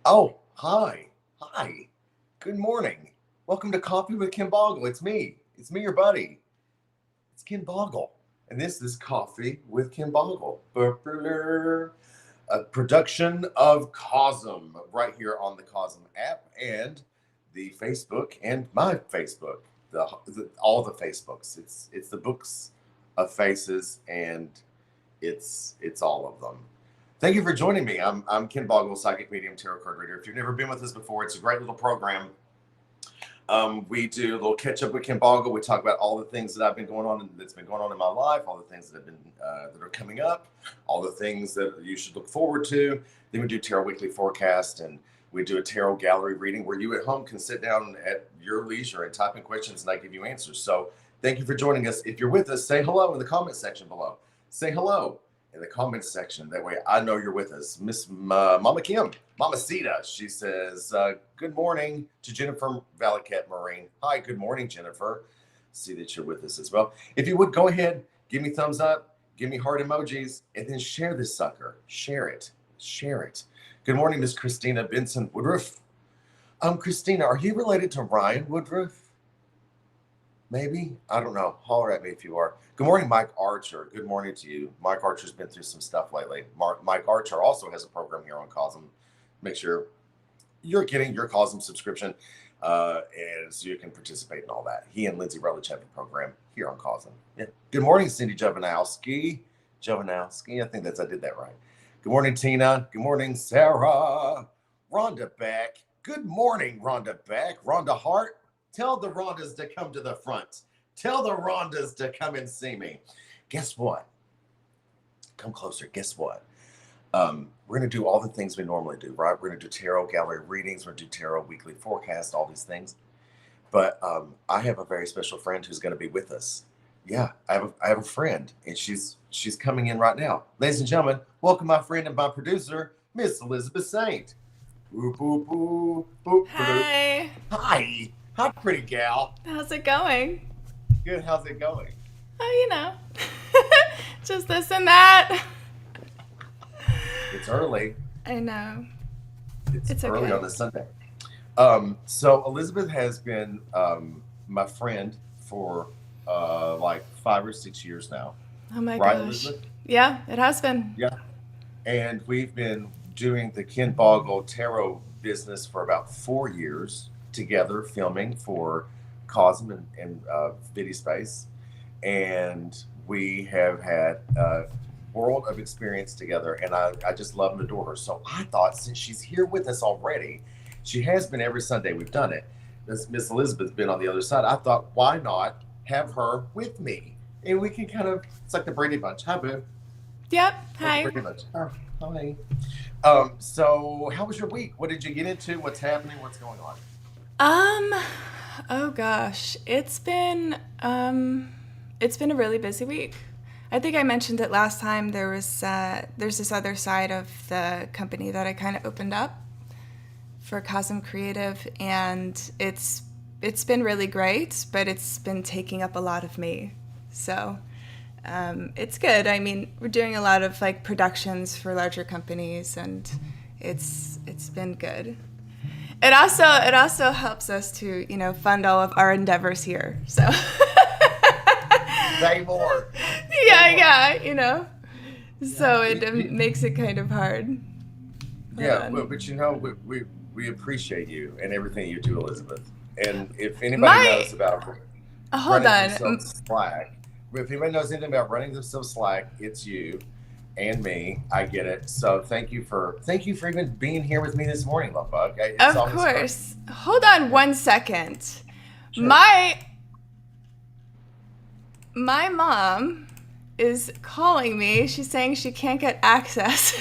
Oh, hi. Hi. Good morning. Welcome to Coffee with Kim Boggle. It's me. It's me, your buddy. It's Kim Boggle. And this is Coffee with Kim Boggle. A production of Cosm right here on the Cosm app and the Facebook and my Facebook. All the Facebooks. It's the books of faces and it's all of them. Thank you for joining me. I'm Ken Boggle, psychic medium, tarot card reader. If you've never been with us before, it's a great little program. We do a little catch up with Ken Boggle. We talk about all the things that I've been going on, that's been going on in my life, all the things that have been that are coming up, all the things that you should look forward to. Then we do tarot weekly forecast, and we do a tarot gallery reading where you at home can sit down at your leisure and type in questions, and I give you answers. So thank you for joining us. If you're with us, say hello in the comment section below. Say hello in the comments section. That way I know you're with us. Miss Mama Kim, Mama Sita, she says, good morning to Jennifer Valaket Marine. Hi, good morning, Jennifer. See that you're with us as well. If you would, go ahead, give me thumbs up, give me heart emojis, and then share this sucker. Share it. Share it. Good morning, Miss Christina Benson Woodruff. Christina, are you related to Ryan Woodruff? Maybe? I don't know. Holler at me if you are. Good morning, Mike Archer. Good morning to you. Mike Archer's been through some stuff lately. Mike Archer also has a program here on Cosm. Make sure you're getting your Cosm subscription and so you can participate in all that. He and Lindsay Rutledge have a program here on Cosm. Yeah. Good morning, Cindy Jovanowski. I think I did that right. Good morning, Tina. Good morning, Sarah. Rhonda Beck. Good morning, Rhonda Beck. Rhonda Hart. Tell the Rhondas to come to the front. Tell the Rhondas to come and see me. Guess what? Come closer. Guess what? We're going to do all the things we normally do, right? We're going to do tarot gallery readings. We're going to do tarot weekly forecast, all these things. But I have a very special friend who's going to be with us. Yeah, I have a friend, and she's coming in right now. Ladies and gentlemen, welcome my friend and my producer, Miss Elizabeth Saint. Boop, boop, boop, boop, Hi. Hi. Hi, pretty gal. How's it going? Good. How's it going? Oh, you know, just this and that. It's early. I know. It's early okay. on a Sunday. So Elizabeth has been my friend for like 5 or 6 years now. Oh my right, gosh. Elizabeth? Yeah, it has been. Yeah. And we've been doing the Ken Boggle tarot business for about 4 years together, filming for Cosm and Video Space. And we have had a world of experience together, and I just love and adore her. So I thought, since she's here with us already, she has been every Sunday we've done it. Miss Elizabeth's been on the other side. I thought, why not have her with me? And we can kind of, it's like the Brady Bunch. Hi, boo. Yep. Like Hi. the Brady Bunch. Oh, hi. So how was your week? What did you get into? What's happening? What's going on? Oh gosh, it's been a really busy week. I think I mentioned it last time. There's this other side of the company that I kind of opened up for Cosm Creative, and it's been really great, but it's been taking up a lot of me. So it's good. I mean, we're doing a lot of like productions for larger companies, and it's been good. It also helps us to, fund all of our endeavors here. So Say more. Yeah. So it makes it kind of hard. Yeah, but we appreciate you and everything you do, Elizabeth. And if anybody knows about Hold running on. themselves slack, if anybody knows anything about running themselves slack, it's you and me. I get it. So thank you for even being here with me this morning, love bug. Of course. Fun. Hold on 1 second. Sure. My mom is calling me. She's saying she can't get access.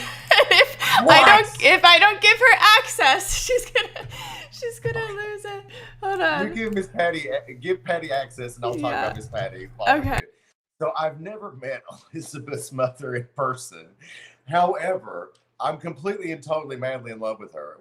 What? If I don't give her access, she's gonna lose it. Hold You on. give Patty access, and I'll talk Yeah. about Miss Patty while we Okay. do. So I've never met Elizabeth's mother in person. However, I'm completely and totally madly in love with her.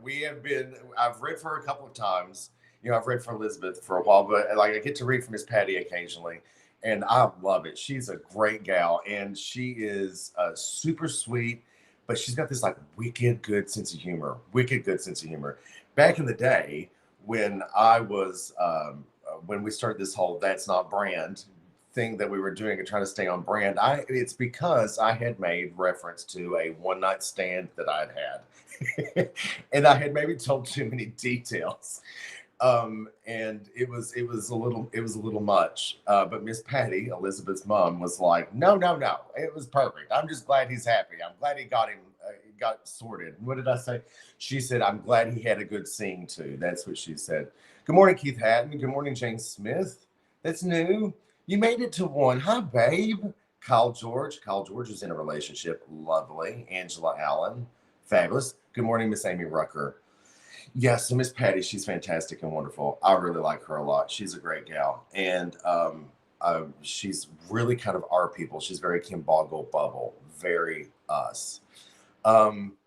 I've read for her a couple of times. I've read for Elizabeth for a while, but like I get to read for Miss Patty occasionally, and I love it. She's a great gal, and she is super sweet, but she's got this like wicked good sense of humor. Wicked good sense of humor. Back in the day, when I was when we started this whole "that's not brand" thing that we were doing and trying to stay on brand, it's because I had made reference to a one night stand that I'd had, and I had maybe told too many details, and it was a little much. But Miss Patty, Elizabeth's mom, was like, "No, no, no, it was perfect. I'm just glad he's happy. I'm glad he got sorted." What did I say? She said, "I'm glad he had a good sing too." That's what she said. Good morning, Keith Hatton. Good morning, Jane Smith. That's new. You made it to one. Hi, babe. Kyle George. Kyle George is in a relationship. Lovely. Angela Allen. Fabulous. Good morning, Miss Amy Rucker. Yes, so Miss Patty, she's fantastic and wonderful. I really like her a lot. She's a great gal, and she's really kind of our people. She's very Kim Boggle bubble, very us. Um,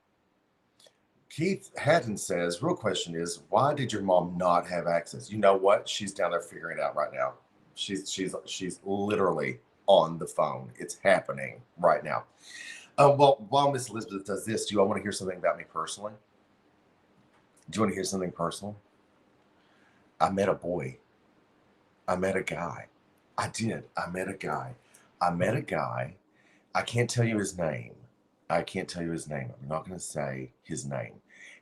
Keith Hatton says, real question is, why did your mom not have access? You know what? She's down there figuring it out right now. She's literally on the phone. It's happening right now. Well, while Miss Elizabeth does this, do you all want to hear something about me personally? Do you want to hear something personal? I met a boy. I met a guy. I did. I met a guy. I met a guy. I can't tell you his name. I can't tell you his name. I'm not going to say his name.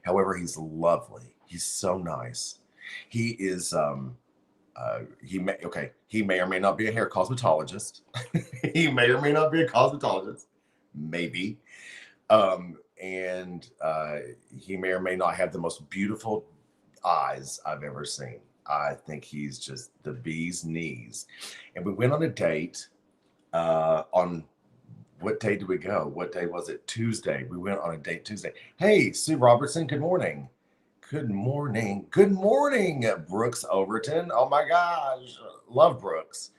However, he's lovely. He's so nice. He is he may or may not be a hair cosmetologist. He may or may not be a cosmetologist. Maybe. And he may or may not have the most beautiful eyes I've ever seen. I think he's just the bee's knees. And we went on a date on what day did we go? What day was it? Tuesday. We went on a date Tuesday. Hey, Sue Robertson, good morning. Good morning. Good morning, Brooks Overton. Oh my gosh. Love Brooks.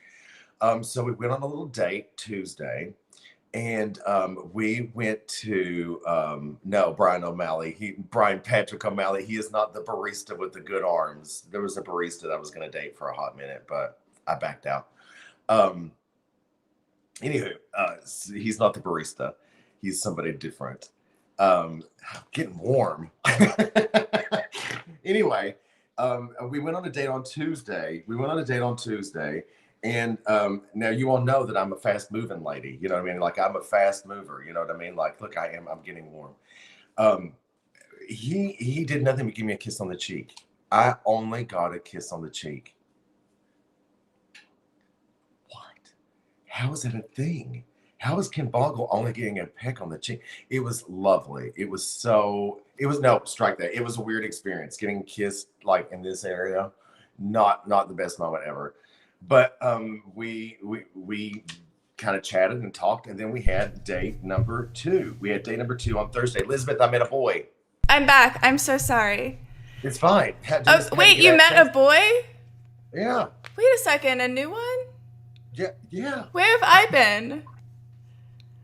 So we went on a little date Tuesday. And we went to no, Brian Patrick O'Malley. He is not the barista with the good arms. There was a barista that I was going to date for a hot minute, but I backed out. Anywho, he's not the barista. He's somebody different. Getting warm. Anyway, we went on a date on Tuesday. And now you all know that I'm a fast moving lady. You know what I mean? Like I'm a fast mover. You know what I mean? Like, look, I'm getting warm. He did nothing but give me a kiss on the cheek. I only got a kiss on the cheek. What? How is that a thing? How is Kim Boggle only getting a peck on the cheek? It was lovely. No, strike that. It was a weird experience getting kissed like in this area. Not the best moment ever. But we kind of chatted and talked, and then we had date number 2. We had date number 2 on Thursday. Elizabeth, I met a boy. I'm back. I'm so sorry. It's fine. Oh, wait, you met a boy? Yeah. Wait a second, a new one? Yeah. Where have I been?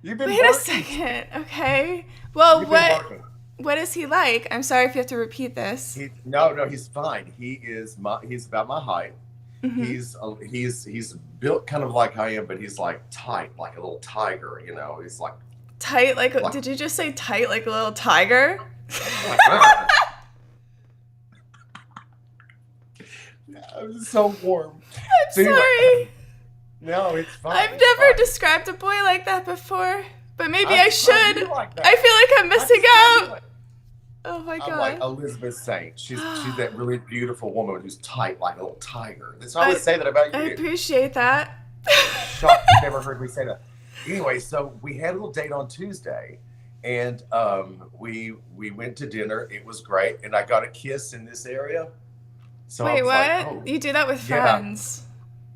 You've been Wait barking. a second. Okay. Well, You've been barking. what is he like? I'm sorry if you have to repeat this. No, he's fine. He's about my height. Mm-hmm. He's built kind of like I am, but he's like tight, like a little tiger. You know, he's like Tight like did you just say tight like a little tiger? I'm so warm. I'm sorry. No, it's fine. I've never described a boy like that before, but maybe I should. Like I feel like I'm missing out. Oh my god. I'm like Elizabeth Saint. She's that really beautiful woman who's tight like a little tiger. That's why I always say that about you. I appreciate that. Shocked you've never heard me say that. Anyway, so we had a little date on Tuesday, and we went to dinner. It was great, and I got a kiss in this area. So Wait, what? Like, oh, you do that with friends?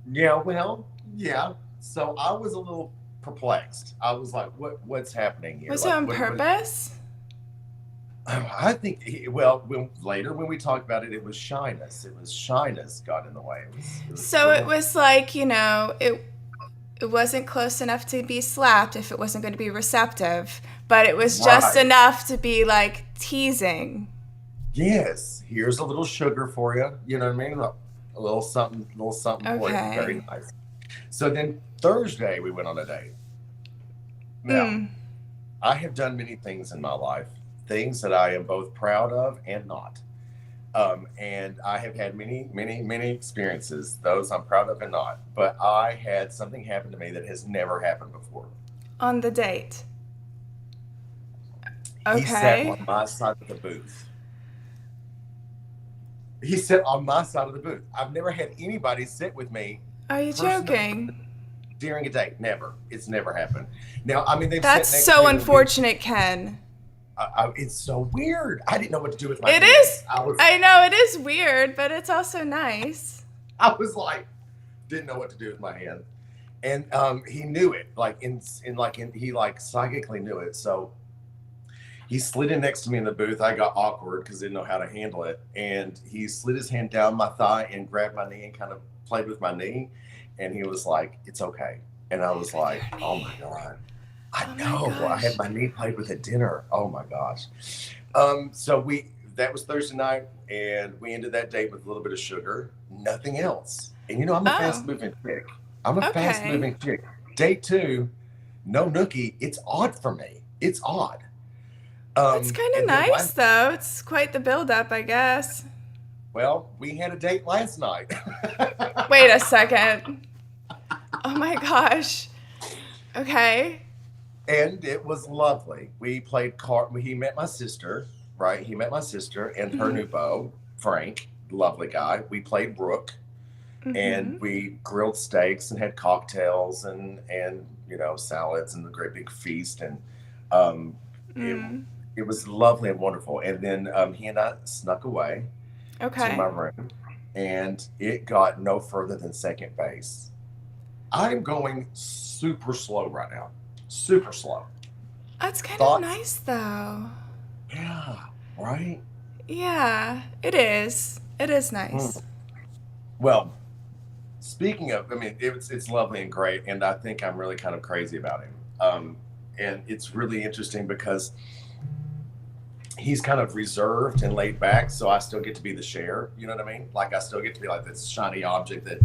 Yeah. Well, yeah. So I was a little perplexed. I was like, what's happening here? Was it Like, on what purpose? I think, well, later when we talked about it, it was shyness. It was shyness got in the way. It was a So it little, was like, it wasn't close enough to be slapped if it wasn't going to be receptive, but it was just right. enough to be like teasing. Yes, here's a little sugar for you. You know what I mean? A little something for you. Very Okay. nice. So then Thursday we went on a date. Now, Mm. I have done many things in my life, things that I am both proud of and not. And I have had many experiences, those I'm proud of and not. But I had something happen to me that has never happened before. On the date. He sat on Okay. my side of the booth. He sat on my side of the booth. I've never had anybody sit with me Are you person joking? during a date. Never. It's never happened. Now, I mean, they've That's sat next to so me when we. unfortunate, Ken. It's so weird. I didn't know what to do with my It hands. is. I know it is weird, but it's also nice. I was like, didn't know what to do with my hands, and he knew it. He like psychically knew it. So he slid in next to me in the booth. I got awkward because I didn't know how to handle it, and he slid his hand down my thigh and grabbed my knee and kind of played with my knee, and he was like, "It's okay," and I was like, "Oh my god." I Oh my know. I had gosh. my knee played with at dinner. Oh my gosh. So that was Thursday night, and we ended that date with a little bit of sugar, nothing else. And I'm a fast Oh, moving chick. I'm a fast okay. moving chick. Date two, no nookie. It's odd for me. It's odd. That's kind of And then nice, though. It's quite the build-up, I guess. we had a date last night. Wait a second. Oh my gosh. Okay. And it was lovely. We played card. He met my sister, right? He met my sister and her Mhm. new beau, Frank, lovely guy. We played Rook, and Mhm. we grilled steaks and had cocktails and salads and the great big feast. And um, it Mm. it was lovely and wonderful. And then he and I snuck away to my Okay. room, and it got no further than second base. I'm going super slow right now, super slow. That's kind of Thoughts? nice, though. Yeah, right. Yeah, it is. It is Mm. nice. Well, speaking of, I mean, it's lovely and great, and I think I'm really kind of crazy about him. And it's really interesting because he's kind of reserved and laid back, so I still get to be the share. You know what I mean? Like I still get to be like this shiny object that.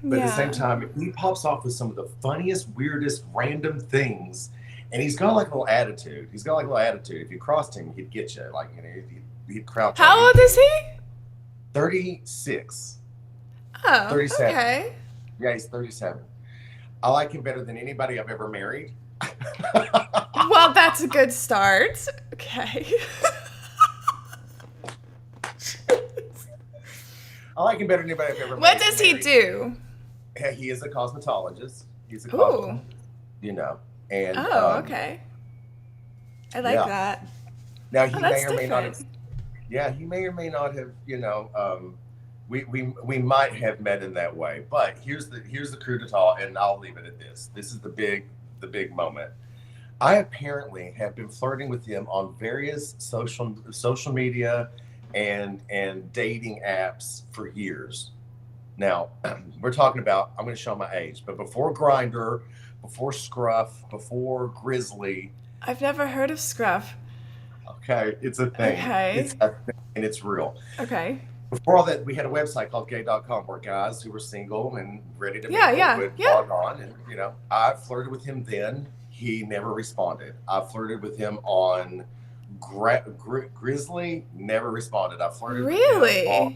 But at the same Yeah. time, he pops off with some of the funniest, weirdest, random things, and he's got like a little attitude. He's got like a little attitude. If you crossed him, he'd get you. Like he'd crouch on How you. old is he? 36, Oh, 37. okay. Yeah, he's 37. I like him better than anybody I've ever married. Well, that's a good start. Okay. I like him better than anybody I've ever What made, does he married. do? He is a cosmetologist. He's a Ooh. cosmetologist, you know. And Oh, okay. I like yeah. that. Now Oh, he may that's or may not have. different. Yeah, he may or may not have. We might have met in that way. But here's the coup d'etat, and I'll leave it at this. This is the big moment. I apparently have been flirting with him on various social media and dating apps for years. Now, we're talking about, I'm going to show my age, but before Grinder, before Scruff, before Grizzly, I've never heard of Scruff. okay, it's a thing. It's Okay. a thing, and it's real. Okay. Before all that, we had a website called gay.com where guys who were single and ready to Yeah, mingle yeah, would yeah. log on. And, I flirted with him then. He never responded. I flirted with him on Grizzly, never responded. I flirted with him Really?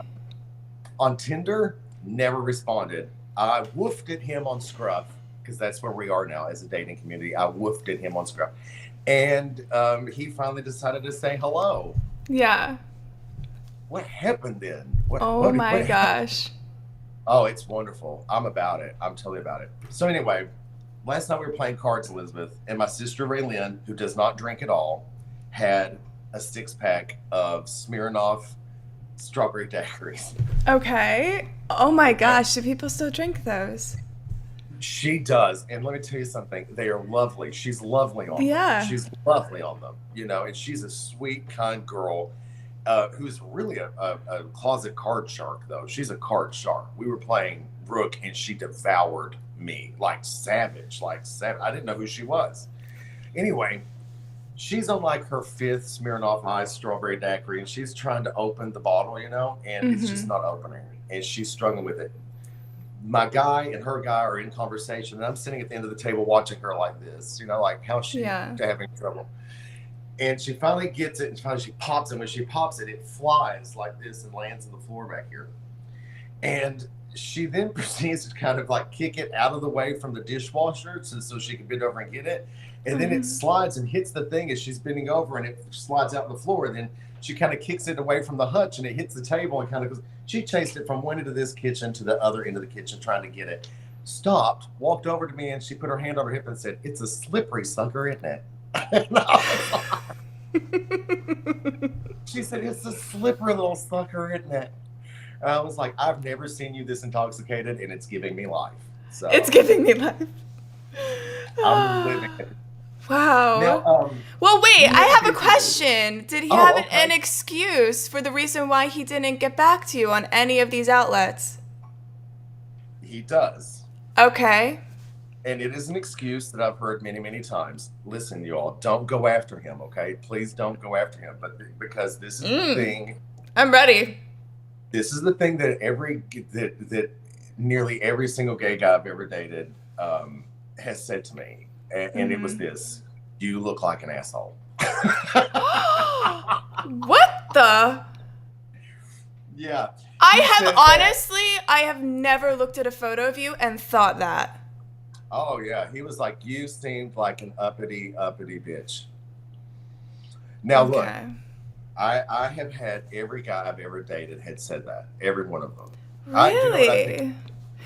on Tinder, never responded. I woofed at him on Scruff because that's where we are now as a dating community. I woofed at him on Scruff. And he finally decided to say hello. Yeah. What happened then? Oh my What happened? gosh. Oh, it's wonderful. I'm about it. I'm totally about it. So anyway, last night we were playing cards, Elizabeth, and my sister Raylyn, who does not drink at all, had a 6-pack of Smirnoff strawberry daiquiris. Okay. Oh my gosh, do people still drink those? She does. And let me tell you something. They are lovely. She's lovely on them. Yeah. She's lovely on them, and she's a sweet, kind girl who's really a closet card shark, though. She's a card shark. We were playing Rook and she devoured me like savage, like savage. I didn't know who she was. Anyway, she's on like her fifth Smirnoff Ice strawberry daiquiri, and she's trying to open the bottle, and it's just Mm-hmm. not opening, and she's struggling with it. My guy and her guy are in conversation, and I'm sitting at the end of the table watching her like this, like how's she Yeah. having trouble? And she finally gets it, and finally she pops it. When she pops it, it flies like this and lands on the floor back here. And she then proceeds to kind of like kick it out of the way from the dishwasher so she can bend over and get it. And then it Mm-hmm. slides and hits the thing as she's bending over, and it slides out on the floor. And then she kind of kicks it away from the hutch, and it hits the table and kind of goes. She chased it from one end of this kitchen to the other end of the kitchen trying to get it. Stopped, walked over to me, and she put her hand on her hip and said, "It's a slippery sucker, isn't it?" And she said, "It's a slippery little sucker, isn't it?" And I was like, "I've never seen you this intoxicated, and it's giving me life." It's So giving me life. I'm living it. Now, Wow. Well, wait, you I know have a busy dude. question. Did he have Oh, an okay. excuse for the reason why he didn't get back to you on any of these outlets? He does. Okay. And it is an excuse that I've heard many, many times. Listen, you all, don't go after him, okay? Please don't go after him. But because this is the Mm, thing, I'm ready. this is the thing that nearly every single gay guy I've ever dated has said to me, and it was Mm-hmm. this: "You look like an asshole." What the? Yeah, I he have said that. honestly, I have never looked at a photo of you and thought that. Oh yeah, he was like, "You seemed like an uppity bitch." Now look, Okay. I have had every guy I've ever dated had said that. Every one of them. Do you know what I think? Really?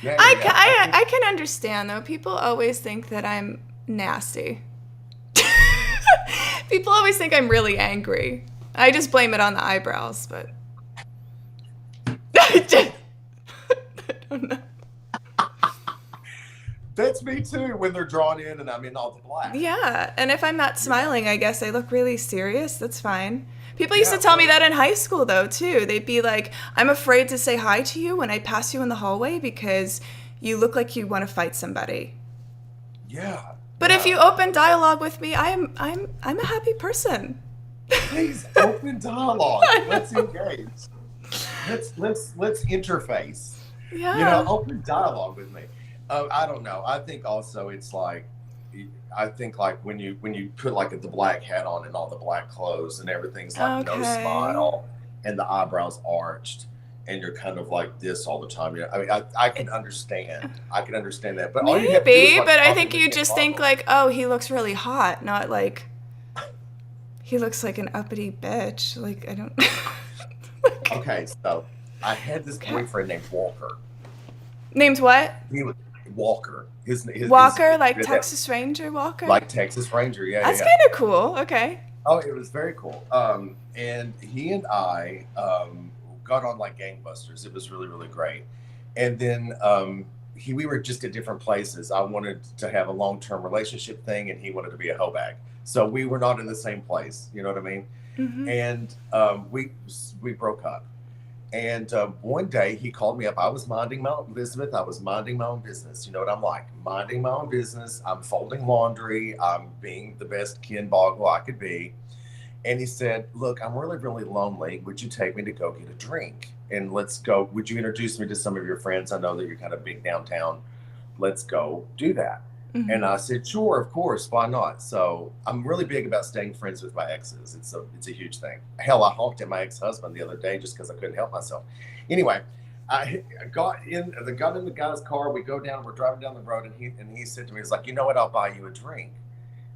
Yeah, yeah, yeah. I think I can understand though. People always think that I'm nasty. People always think I'm really angry. I just blame it on the eyebrows, but I don't know. that's me too when they're drawn in and I'm in all the black. Yeah, and if I'm not Yeah, smiling, I guess I look really serious. That's fine. People used to yeah. tell me that in high school though, too. They'd be like, "I'm afraid to say hi to you when I pass you in the hallway because you look like you want to fight somebody." Yeah, But if yeah. you open dialogue with me, I'm a happy person. Please open dialogue. Let's engage. Let's interface. Yeah. Open dialogue with me. I don't know. I think also it's like, I think like when you put like the black hat on and all the black clothes and everything's like no Okay. smile and the eyebrows arched and you're kind of like this all the time. I mean, I can understand. I can understand that. But all you have to do is Maybe, watch but I Coffee think with you Kim just think Boggle. like, "Oh, he looks really hot," not like he looks like an uppity bitch. Like I don't like, Okay, so I had this okay. boyfriend named Walker. Named what? He was Walker. His Walker, like that Texas Ranger Walker? like Texas Ranger. Yeah, yeah, That's yeah. kind of cool. Okay. Oh, it was very cool. And he and I got on like gangbusters. It was really, really great. And then we were just at different places. I wanted to have a long term relationship thing, and he wanted to be a hoe bag. So we were not in the same place. You know what I mean? Mhm. And we broke up. And one day he called me up. I was minding my own Elizabeth. I was minding my own business. You know what I'm like? Minding my own business. I'm folding laundry. I'm being the best Ken Boggle I could be. And he said, "Look, I'm really, really lonely. Would you take me to go get a drink? And let's go. Would you introduce me to some of your friends? I know that you're kind of big downtown. Let's go do that." And Mhm. I said, "Sure, of course, why not?" So I'm really big about staying friends with my exes. It's a huge thing. Hell, I honked at my ex-husband the other day just because I couldn't help myself. Anyway, I got in the guy's car. We go down. We're driving down the road, and he said to me, "He's like, you know what? I'll buy you a drink."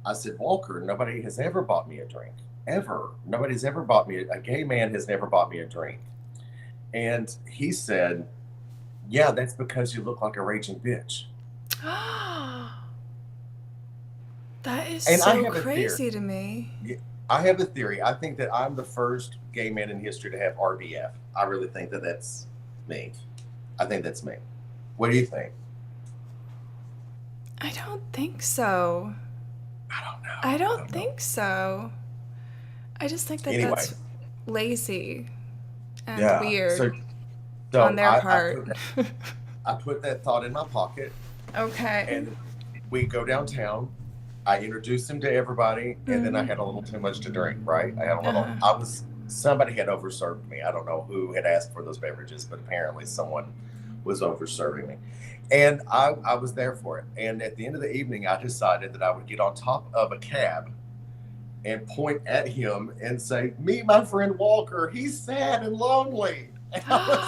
I said, "Walker, nobody has ever bought me a drink. Ever. Nobody's ever bought me a gay man has never bought me a drink." And he said, "Yeah, that's because you look like a raging bitch." That is And I so have a theory. crazy to me. Yeah, I have a theory. I think that I'm the first gay man in history to have RBF. I really think that that's me. I think that's me. What do you think? I don't think so. I don't know. I I don't don't know. think so. I just think that Anyway, that's lazy and yeah. So weird on so their I, I part. put that I put that thought in my pocket, Okay. and we go downtown. I introduced him to everybody, and then I Mm. had a little too much to drink, right? I had a little, Uh-huh. I was, somebody had overserved me. I don't know who had asked for those beverages, but apparently someone was overserving me. And I was there for it. And at the end of the evening, I decided that I would get on top of a cab and point at him and say, "Meet my friend Walker. He's sad and lonely." And I was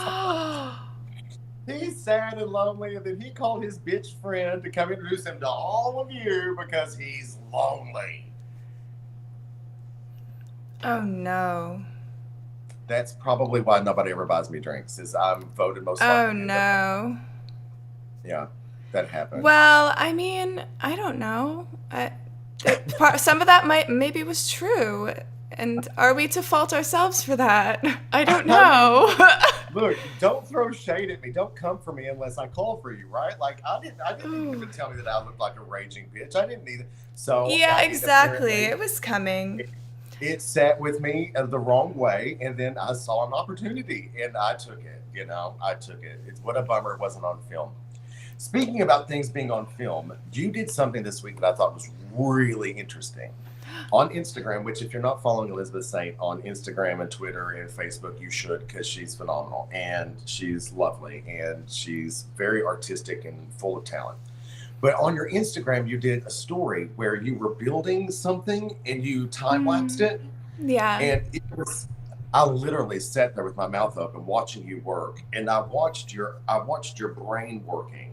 he's sad and lonely, and then he called his bitch friend to come introduce him to all of you because he's lonely. Oh no. That's probably why nobody ever buys me drinks, is I'm voted most Oh likely to end up. no. Yeah, that happened. Well, I mean, I don't know. Some of that might maybe was true. And are we to fault ourselves for that? I don't I mean, know. look, don't throw shade at me. Don't come for me unless I call for you, right? Like I didn't need you Ooh. to tell me that I looked like a raging bitch. I didn't need it. So Yeah, it exactly. apparently It was coming. it sat with me the wrong way, and then I saw an opportunity and I took it. I took it. It's what a bummer it wasn't on film. Speaking about things being on film, you did something this week that I thought was really interesting on Instagram. Which, if you're not following Elizabeth Saint on Instagram and Twitter and Facebook, you should, because she's phenomenal and she's lovely and she's very artistic and full of talent. But on your Instagram, you did a story where you were building something and you time lapsed Mm, it. yeah. And it was, I literally sat there with my mouth open watching you work. And I watched your brain working.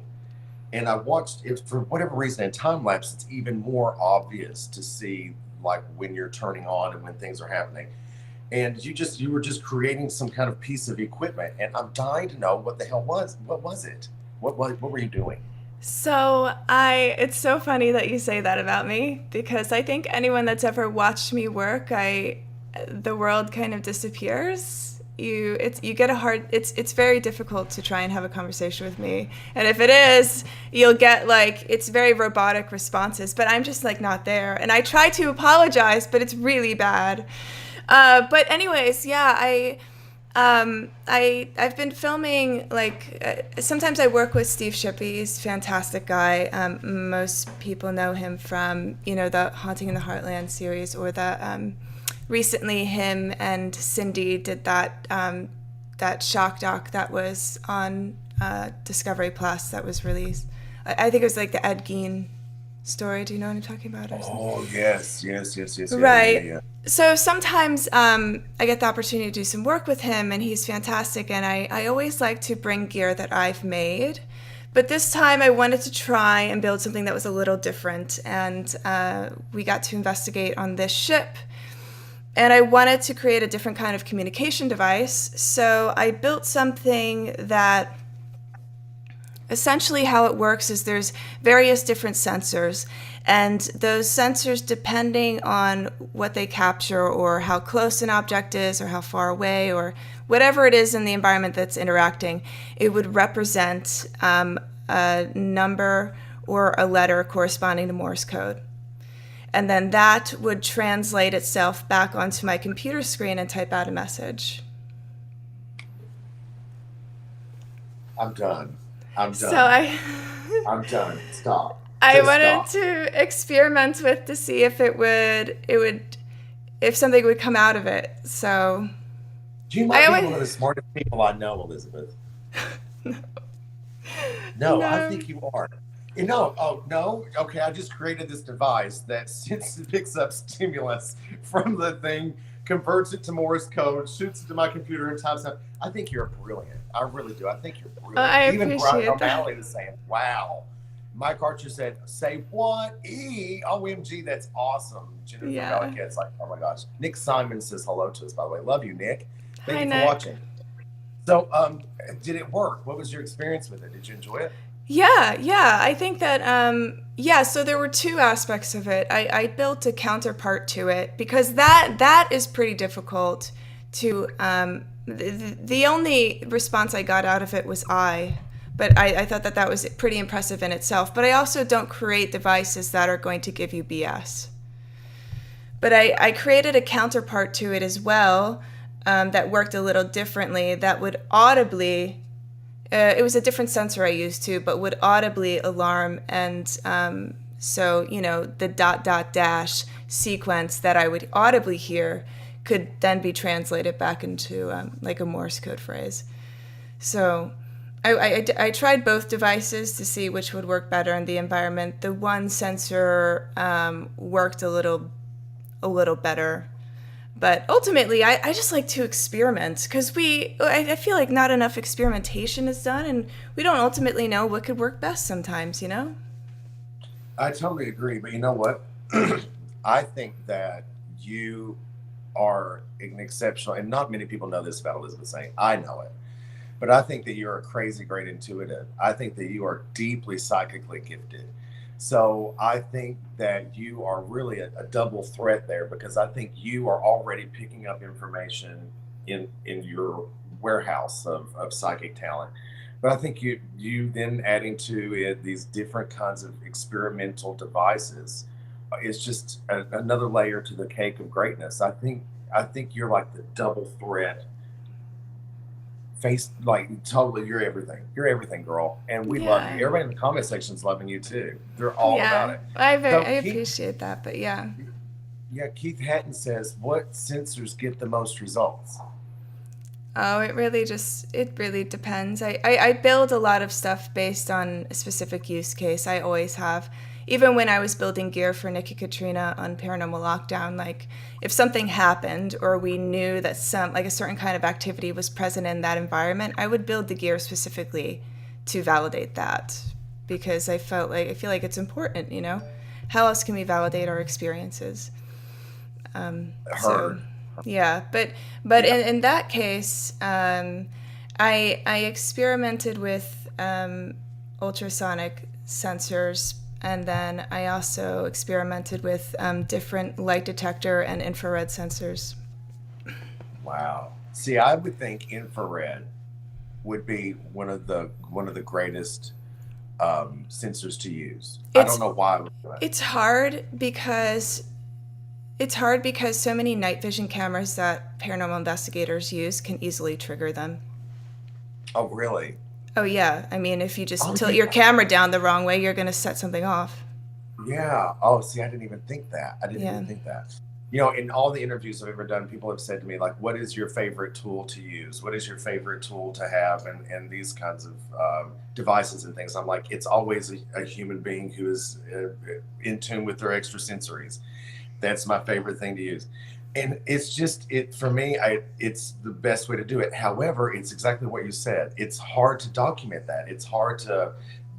And I watched it for whatever reason in time lapse, it's even more obvious to see like when you're turning on and when things are happening. And you were just creating some kind of piece of equipment. And I'm dying to know what the hell what was it? What were you doing? It's so funny that you say that about me because I think anyone that's ever watched me work, the world kind of disappears. You get a hard, it's very difficult to try and have a conversation with me. And if it is, you'll get like, it's very robotic responses, but I'm just like not there. And I try to apologize, but it's really bad. But anyways, yeah, I've been filming like sometimes I work with Steve Shippey. He's a fantastic guy. Most people know him from the Haunting in the Heartland series, or the recently him and Cindy did that shock doc that was on Discovery Plus that was released. I think it was like the Ed Gein story. Do you know what I'm talking about or something? Oh yes, yes, yes, yes, yeah, yeah, Right. yeah. So sometimes I get the opportunity to do some work with him, and he's fantastic. And I always like to bring gear that I've made. But this time I wanted to try and build something that was a little different. And we got to investigate on this ship. And I wanted to create a different kind of communication device. So I built something that essentially how it works is there's various different sensors, and those sensors, depending on what they capture or how close an object is or how far away or whatever it is in the environment that's interacting, it would represent a number or a letter corresponding to Morse code. And then that would translate itself back onto my computer screen and type out a message. I'm done. I'm So done. I I'm done. Stop. I Just wanted stop. to experiment with to see if if something would come out of it. So You I might be always one of the smartest people I know, Elizabeth. No, I no. think you are. No, oh no. Okay, I just created this device that picks up stimulus from the thing, converts it to Morse code, shoots it to my computer, and types out. I think you're brilliant. I really do. I think you're brilliant. I Even Brian appreciate that. O'Malley was saying, "Wow." Mike Archer said, "Say what? OMG, that's awesome." Jennifer Yeah. Mellickett's like, "Oh my gosh." Nick Simon says hello to us, by the way. Love you, Nick. Thank Hi, you for Nick. watching. So, did it work? What was your experience with it? Did you enjoy it? Yeah, yeah. I think that yeah, so there were two aspects of it. I built a counterpart to it because that is pretty difficult to the only response I got out of it was I. But I thought that that was pretty impressive in itself. But I also don't create devices that are going to give you BS. But I created a counterpart to it as well, that worked a little differently, that would audibly, it was a different sensor I used too, but would audibly alarm. And so, the dot dot dash sequence that I would audibly hear could then be translated back into like a Morse code phrase. So I tried both devices to see which would work better in the environment. The one sensor worked a little better. But ultimately, I just like to experiment because I feel like not enough experimentation is done, and we don't ultimately know what could work best sometimes, I totally agree. But you know what? I think that you are an exceptional, and not many people know this about Elizabeth Saint. I know it. But I think that you're a crazy great intuitive. I think that you are deeply psychically gifted. So I think that you are really a double threat there because I think you are already picking up information in your warehouse of psychic talent. But I think you then adding to it these different kinds of experimental devices is just another layer to the cake of greatness. I think you're like the double threat face, like totally. You're everything, girl, and we love you. Yeah. Everybody in the comment section's loving you too. They're all about Yeah. it. I So Keith, appreciate that, but yeah. yeah, Keith Hatton says, what sensors get the most results? Oh, it really depends. I build a lot of stuff based on a specific use case. I always have. Even when I was building gear for Nick and Katrina on Paranormal Lockdown, like if something happened or we knew that like a certain kind of activity was present in that environment, I would build the gear specifically to validate that because I feel like it's important, How else can we validate our experiences? So Heard. yeah, but Yeah. in that case, I experimented with ultrasonic sensors, and then I also experimented with different light detector and infrared sensors. Wow. See, I would think infrared would be one of the greatest sensors to use. I don't It's know why I would do that. it's hard because so many night vision cameras that paranormal investigators use can easily trigger them. Oh, really? Oh yeah, I mean if you just Oh, tilt yeah. your camera down the wrong way, you're going to set something off. Yeah. Oh, see, I didn't even think that. I didn't even Yeah. think that. In all the interviews I've ever done, people have said to me, like, what is your favorite tool to use? What is your favorite tool to have? And these kinds of devices and things. I'm like, it's always a human being who is in tune with their extrasensories. That's my favorite thing to use. And it's just it for me, it's the best way to do it. However, it's exactly what you said. It's hard to document that. It's hard to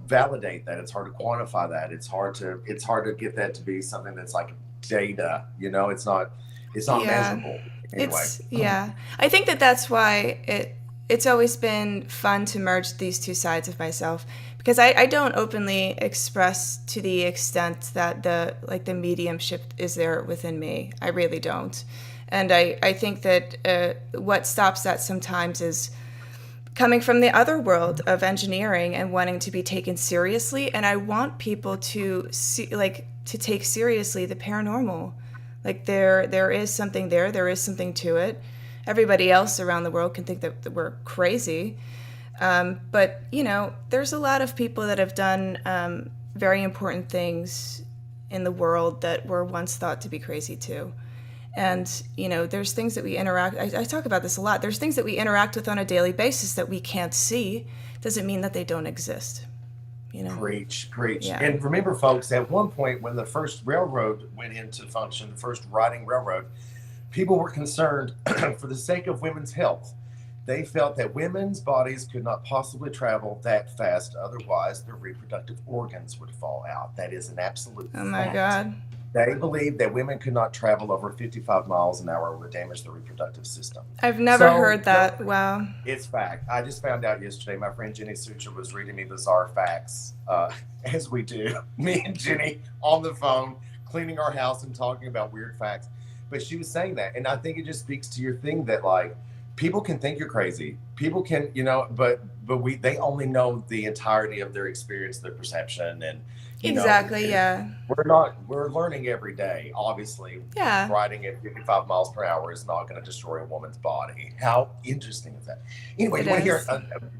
validate that. It's hard to quantify that. It's hard to get that to be something that's like data. It's not Yeah. measurable anyway. Yeah. I think that that's why it's always been fun to merge these two sides of myself because I don't openly express to the extent that the mediumship is there within me. I really don't. And I think that what stops that sometimes is coming from the other world of engineering and wanting to be taken seriously, and I want people to see, like, to take seriously the paranormal. Like there is something there is something to it. Everybody else around the world can think that we're crazy, but there's a lot of people that have done very important things in the world that were once thought to be crazy too. And, there's things that we interact, I talk about this a lot. There's things that we interact with on a daily basis that we can't see. Doesn't mean that they don't exist, Preach, preach. Yeah. And remember, folks, at one point when the first railroad went into function, the first riding railroad, people were concerned for the sake of women's health. They felt that women's bodies could not possibly travel that fast, otherwise, their reproductive organs would fall out. That is an absolute Oh my fact. God. They believed that women could not travel over 55 miles an hour, would damage the reproductive system. I've never So, heard that. Wow. it's fact. I just found out yesterday. My friend Jenny Sucher was reading me bizarre facts, as we do. Me and Jenny on the phone, cleaning our house and talking about weird facts. But she was saying that, and I think it just speaks to your thing that like people can think you're crazy. People can, but they only know the entirety of their experience, their perception, and Exactly, yeah. we're learning every day. Obviously, Yeah, riding at 55 miles per hour is not going to destroy a woman's body. How interesting is that? Anyway, it you want to hear is.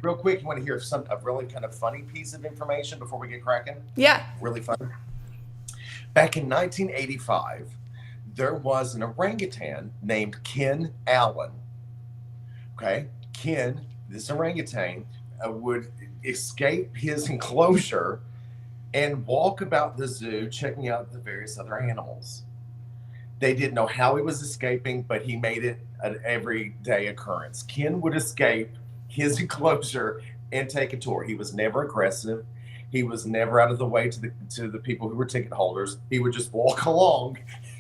real quick? You want to hear a really kind of funny piece of information before we get cracking? Yeah. Really fun. Back in 1985, there was an orangutan named Ken Allen. Okay, Ken, this orangutan, would escape his enclosure and walk about the zoo checking out the various other animals. They didn't know how he was escaping, but he made it an everyday occurrence. Ken would escape his enclosure and take a tour. He was never aggressive. He was never out of the way to the people who were ticket holders. He would just walk along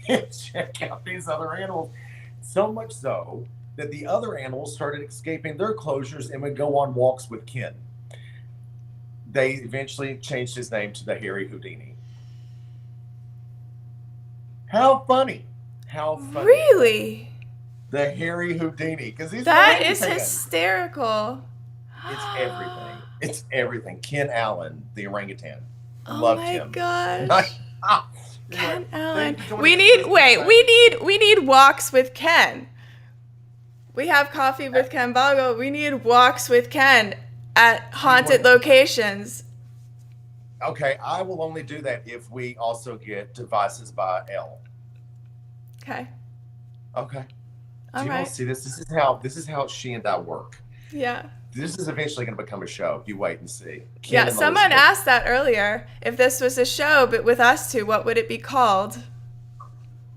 and check out these other animals. So much so that the other animals started escaping their closures and would go on walks with Ken. They eventually changed his name to the Harry Houdini. How funny! How funny is that? Really? The Harry Houdini, because he's an That is orangutan. hysterical. It's everything. It's everything. Ken Allen, the orangutan, Oh loved my him. gosh. Ken Allen. Thank you so much We for need listening wait, to we need walks with Ken. We have coffee with Ken Boggle. We need walks with Ken at haunted locations. Okay, I will only do that if we also get Devices by L. Okay. Okay. Do All you want right. to see this? This is how she and I work. Yeah. This is eventually going to become a show. You wait and see. Ken Yeah, and someone Elizabeth. asked that earlier. If this was a show, but with us two, what would it be called?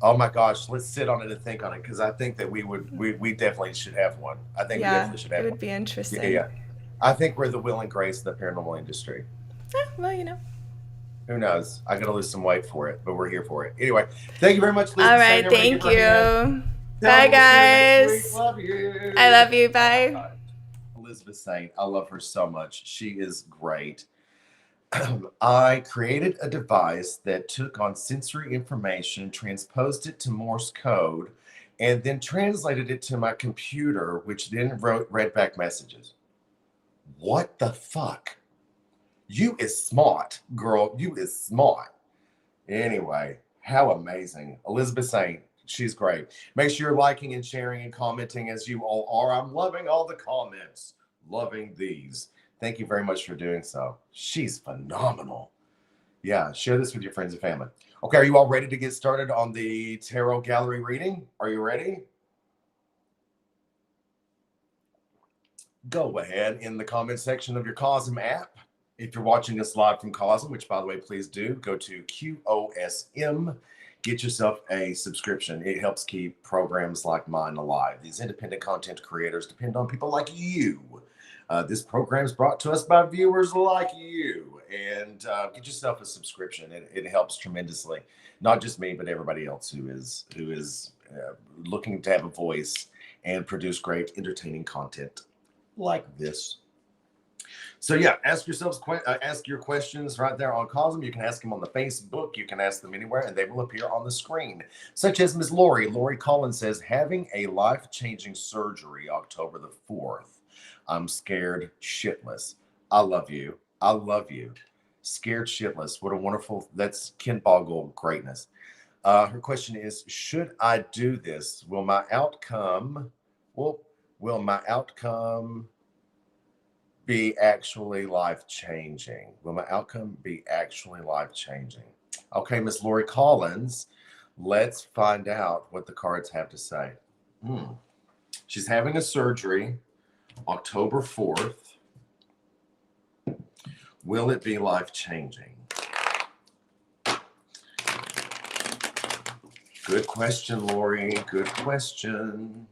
Oh my gosh, let's sit on it and think on it, because I think that we definitely should have one. I think we Yeah, definitely should it have would one. be Yeah, interesting. yeah. I think we're the Will and Grace of the paranormal industry. Well, you know. Who knows? I got to lose some weight for it, but we're here for it. Anyway, thank you very much, Liz. All right, thank you. Bye, guys. Love you. I love you. Oh Bye. God. Elizabeth Saint, I love her so much. She is great. I created a device that took on sensory information, transposed it to Morse code, and then translated it to my computer, which then read back messages. What the fuck? You is smart, girl. You is smart. Anyway, how amazing. Elizabeth Saint, she's great. Make sure you're liking and sharing and commenting as you all are. I'm loving all the comments. Loving these. Thank you very much for doing so. She's phenomenal. Yeah, share this with your friends and family. Okay, are you all ready to get started on the tarot gallery reading? Are you ready? Go ahead in the comment section of your Cosm app. If you're watching us live from Cosm, which by the way, please do, go to QOSM. Get yourself a subscription. It helps keep programs like mine alive. These independent content creators depend on people like you. This program is brought to us by viewers like you. And get yourself a subscription. It helps tremendously. Not just me, but everybody else who is looking to have a voice and produce great, entertaining content like this. So yeah, ask your questions right there on Cosm. You can ask them on the Facebook. You can ask them anywhere, and they will appear on the screen. Such as Ms. Lori. Lori Collins says, having a life-changing surgery October the 4th. I'm scared shitless. I love you. I love you. Scared shitless. What a wonderful, that's Ken Boggle greatness. Her question is, should I do this? Will my outcome be actually life-changing? Will my outcome be actually life-changing? Okay, Miss Lori Collins, let's find out what the cards have to say. She's having a surgery October 4th. Will it be life-changing? Good question, Lori. Good question.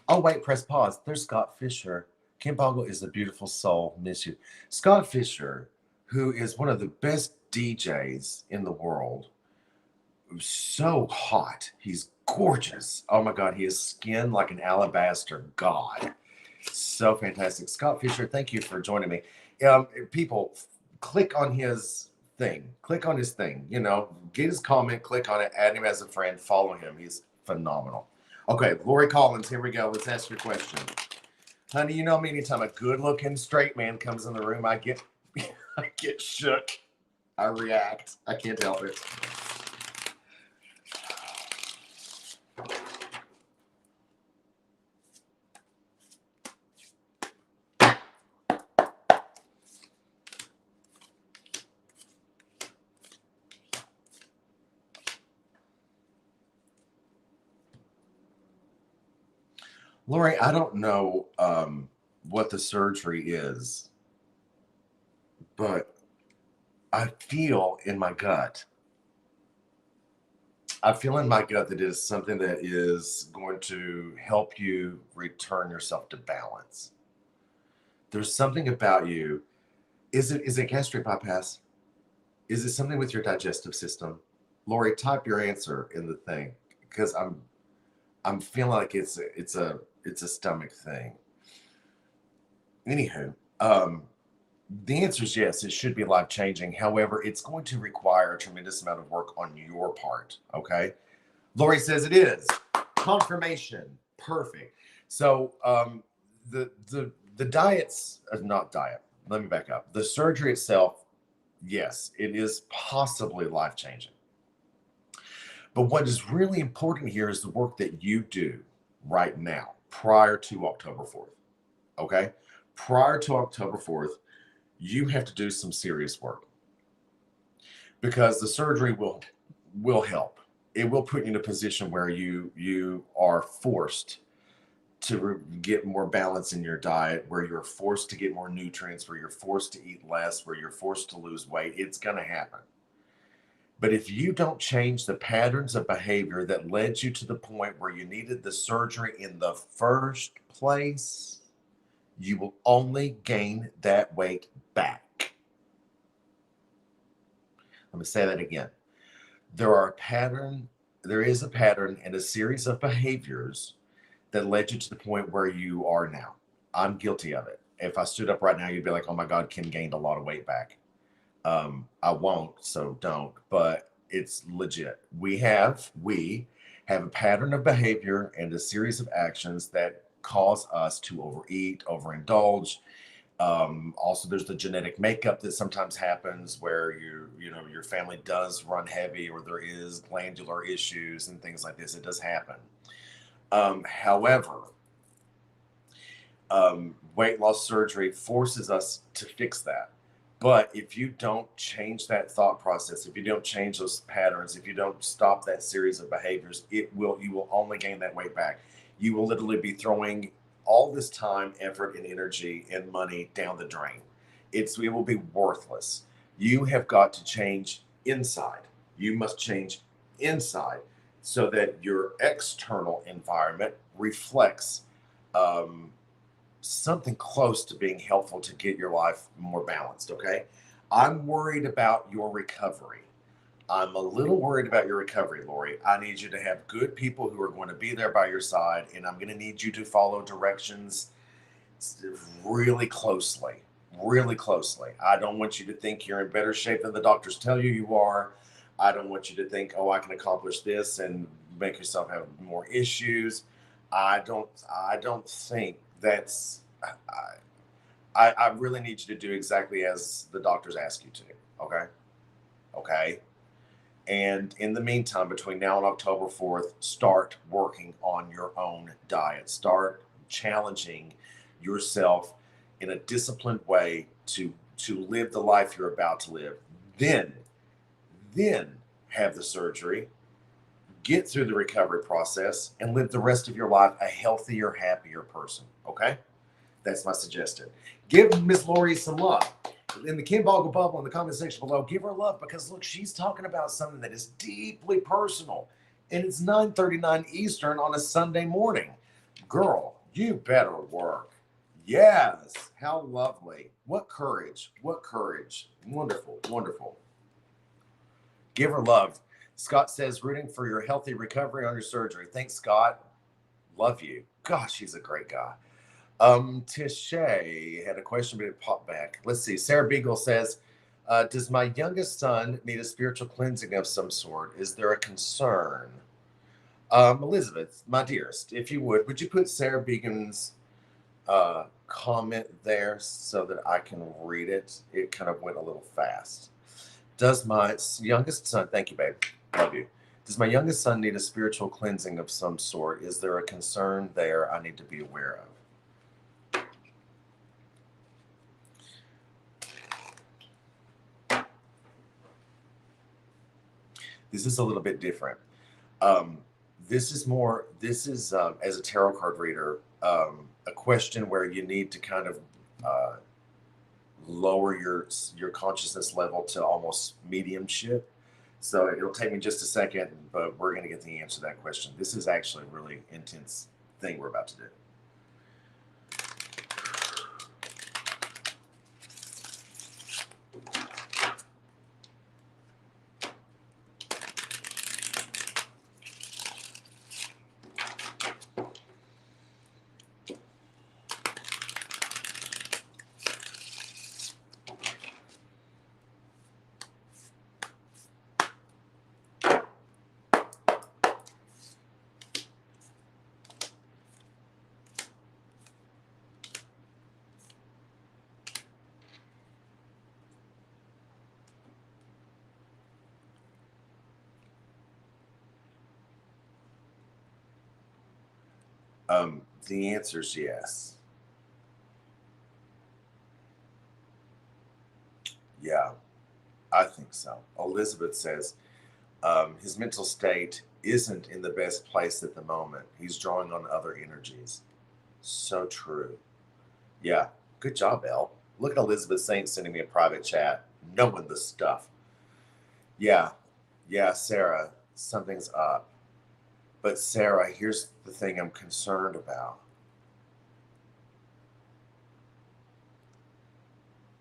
Oh, wait, press pause. There's Scott Fisher. Ken Boggle is a beautiful soul. Miss you. Scott Fisher, who is one of the best DJs in the world. So hot. He's gorgeous. Oh my God, he has skin like an alabaster god. So fantastic. Scott Fisher, thank you for joining me. People, click on his thing. Click on his thing. Get his comment, click on it, add him as a friend, follow him. He's phenomenal. Okay, Lori Collins, here we go. Let's ask your question. Honey, you know me, anytime a good-looking straight man comes in the room, I get I get shook. I react. I can't help it. Lori, I don't know what the surgery is, but I feel in my gut. I feel in my gut that it is something that is going to help you return yourself to balance. There's something about you. Is it gastric bypass? Is it something with your digestive system? Lori, type your answer in the thing because I'm feeling like it's a stomach thing. Anywho, the answer is yes, it should be life changing. However, it's going to require a tremendous amount of work on your part. Okay. Lori says it is. Confirmation. Perfect. So the diet's not diet. Let me back up. The surgery itself, yes, it is possibly life changing. But what is really important here is the work that you do right now, prior to October 4th. Okay. Prior to October 4th, you have to do some serious work because the surgery will help. It will put you in a position where you are forced to get more balance in your diet, where you're forced to get more nutrients, where you're forced to eat less, where you're forced to lose weight. It's going to happen. But if you don't change the patterns of behavior that led you to the point where you needed the surgery in the first place, you will only gain that weight back. Let me say that again. There is a pattern and a series of behaviors that led you to the point where you are now. I'm guilty of it. If I stood up right now, you'd be like, oh my God, Kim gained a lot of weight back. I won't, so don't, but it's legit. We have a pattern of behavior and a series of actions that cause us to overeat, overindulge. Also, there's the genetic makeup that sometimes happens where your family does run heavy or there is glandular issues and things like this. It does happen. However, weight loss surgery forces us to fix that. But if you don't change that thought process, if you don't change those patterns, if you don't stop that series of behaviors, you will only gain that weight back. You will literally be throwing all this time, effort, and energy and money down the drain. It will be worthless. You have got to change inside. You must change inside so that your external environment reflects something close to being helpful to get your life more balanced. Okay. I'm worried about your recovery. I'm a little worried about your recovery, Lori. I need you to have good people who are going to be there by your side, and I'm going to need you to follow directions really closely. Really closely. I don't want you to think you're in better shape than the doctors tell you you are. I don't want you to think, oh, I can accomplish this and make yourself have more issues. I don't think that's I really need you to do exactly as the doctors ask you to. Okay. Okay. And in the meantime, between now and October 4th, start working on your own diet. Start challenging yourself in a disciplined way to live the life you're about to live. Then have the surgery, get through the recovery process, and live the rest of your life a healthier, happier person. Okay? That's my suggestion. Give Miss Lori some love. In the Kim Boggle bubble in the comment section below, give her love because look, she's talking about something that is deeply personal. And it's 9:39 Eastern on a Sunday morning. Girl, you better work. Yes. How lovely. What courage. What courage. Wonderful. Wonderful. Give her love. Scott says, rooting for your healthy recovery on your surgery. Thanks, Scott. Love you. Gosh, he's a great guy. Tishay had a question, but it popped back. Let's see. Sarah Beagle says, does my youngest son need a spiritual cleansing of some sort? Is there a concern? Elizabeth, my dearest, if you would you put Sarah Beacon's comment there so that I can read it? It kind of went a little fast. Does my youngest son, thank you, babe, love you. Does my youngest son need a spiritual cleansing of some sort? Is there a concern there I need to be aware of? This is a little bit different. Um, this is as a tarot card reader, a question where you need to kind of uh, lower your consciousness level to almost mediumship. So it'll take me just a second, but we're going to get the answer to that question. This is actually a really intense thing we're about to do. The answer is yes. Yeah, I think so. Elizabeth says his mental state isn't in the best place at the moment. He's drawing on other energies. So true. Yeah, good job, Elle. Look at Elizabeth Saint sending me a private chat, knowing the stuff. Yeah, yeah, Sarah, something's up. But Sarah, here's the thing I'm concerned about.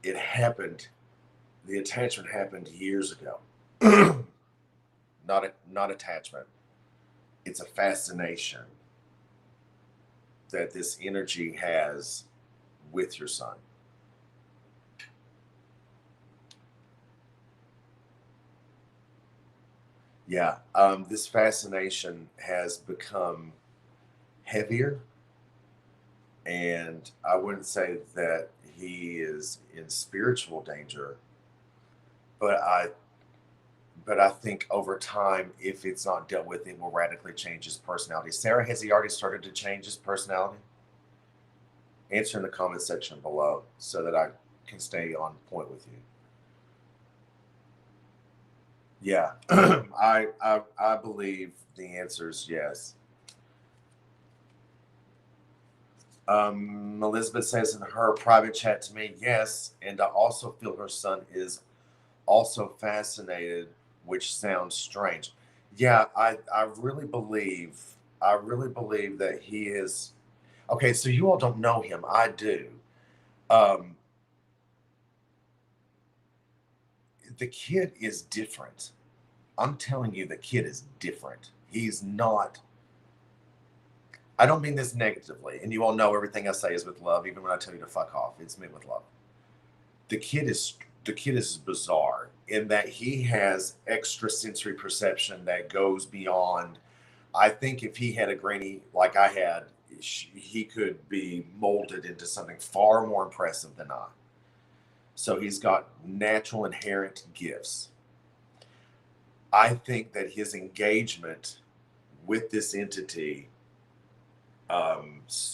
It happened, the attachment happened years ago. Not attachment. It's a fascination that this energy has with your son. Yeah, this fascination has become heavier, and I wouldn't say that he is in spiritual danger, but I think over time, if it's not dealt with, it will radically change his personality. Sarah, has he already started to change his personality? Answer in the comment section below so that I can stay on point with you. Yeah, I believe the answer is yes. Elizabeth says in her private chat to me, yes, and I also feel her son is also fascinated, which sounds strange. Yeah, I really believe that he is. Okay, so you all don't know him. I do. Um, the kid is different. I'm telling you, the kid is different. He's not. I don't mean this negatively, and you all know everything I say is with love. Even when I tell you to fuck off, it's meant with love. The kid is the kid is bizarre in that he has extrasensory perception that goes beyond. I think if he had a granny like I had, he could be molded into something far more impressive than I. So he's got natural inherent gifts. I think that his engagement with this entity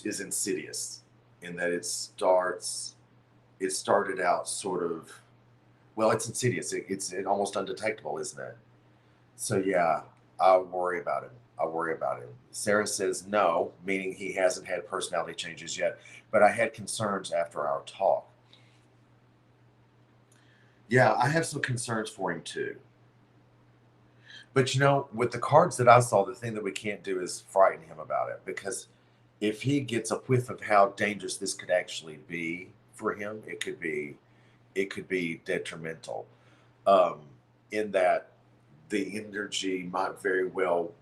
is insidious in that it started out sort of, well, it's insidious. It's almost undetectable, isn't it? So yeah, I worry about him. I worry about him. Sarah says no, meaning he hasn't had personality changes yet, but I had concerns after our talk. Yeah, I have some concerns for him too. But with the cards that I saw, the thing that we can't do is frighten him about it because if he gets a whiff of how dangerous this could actually be for him, it could be detrimental. Um, in that the energy might very well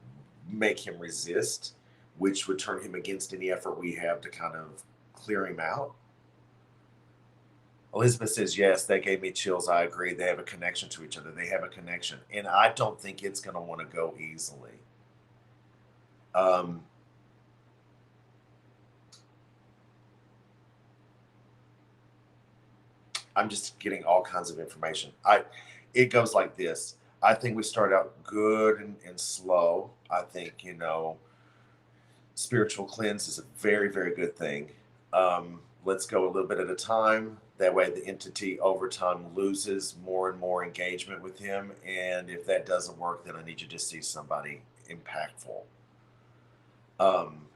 make him resist, which would turn him against any effort we have to kind of clear him out. Elizabeth says, yes, that gave me chills. I agree. They have a connection to each other. They have a connection. And I don't think it's going to want to go easily. Um, I'm just getting all kinds of information. It goes like this. I think we start out good and slow. I think, spiritual cleanse is a very, very good thing. Let's go a little bit at a time. That way, the entity over time loses more and more engagement with him. And if that doesn't work, then I need you to see somebody impactful.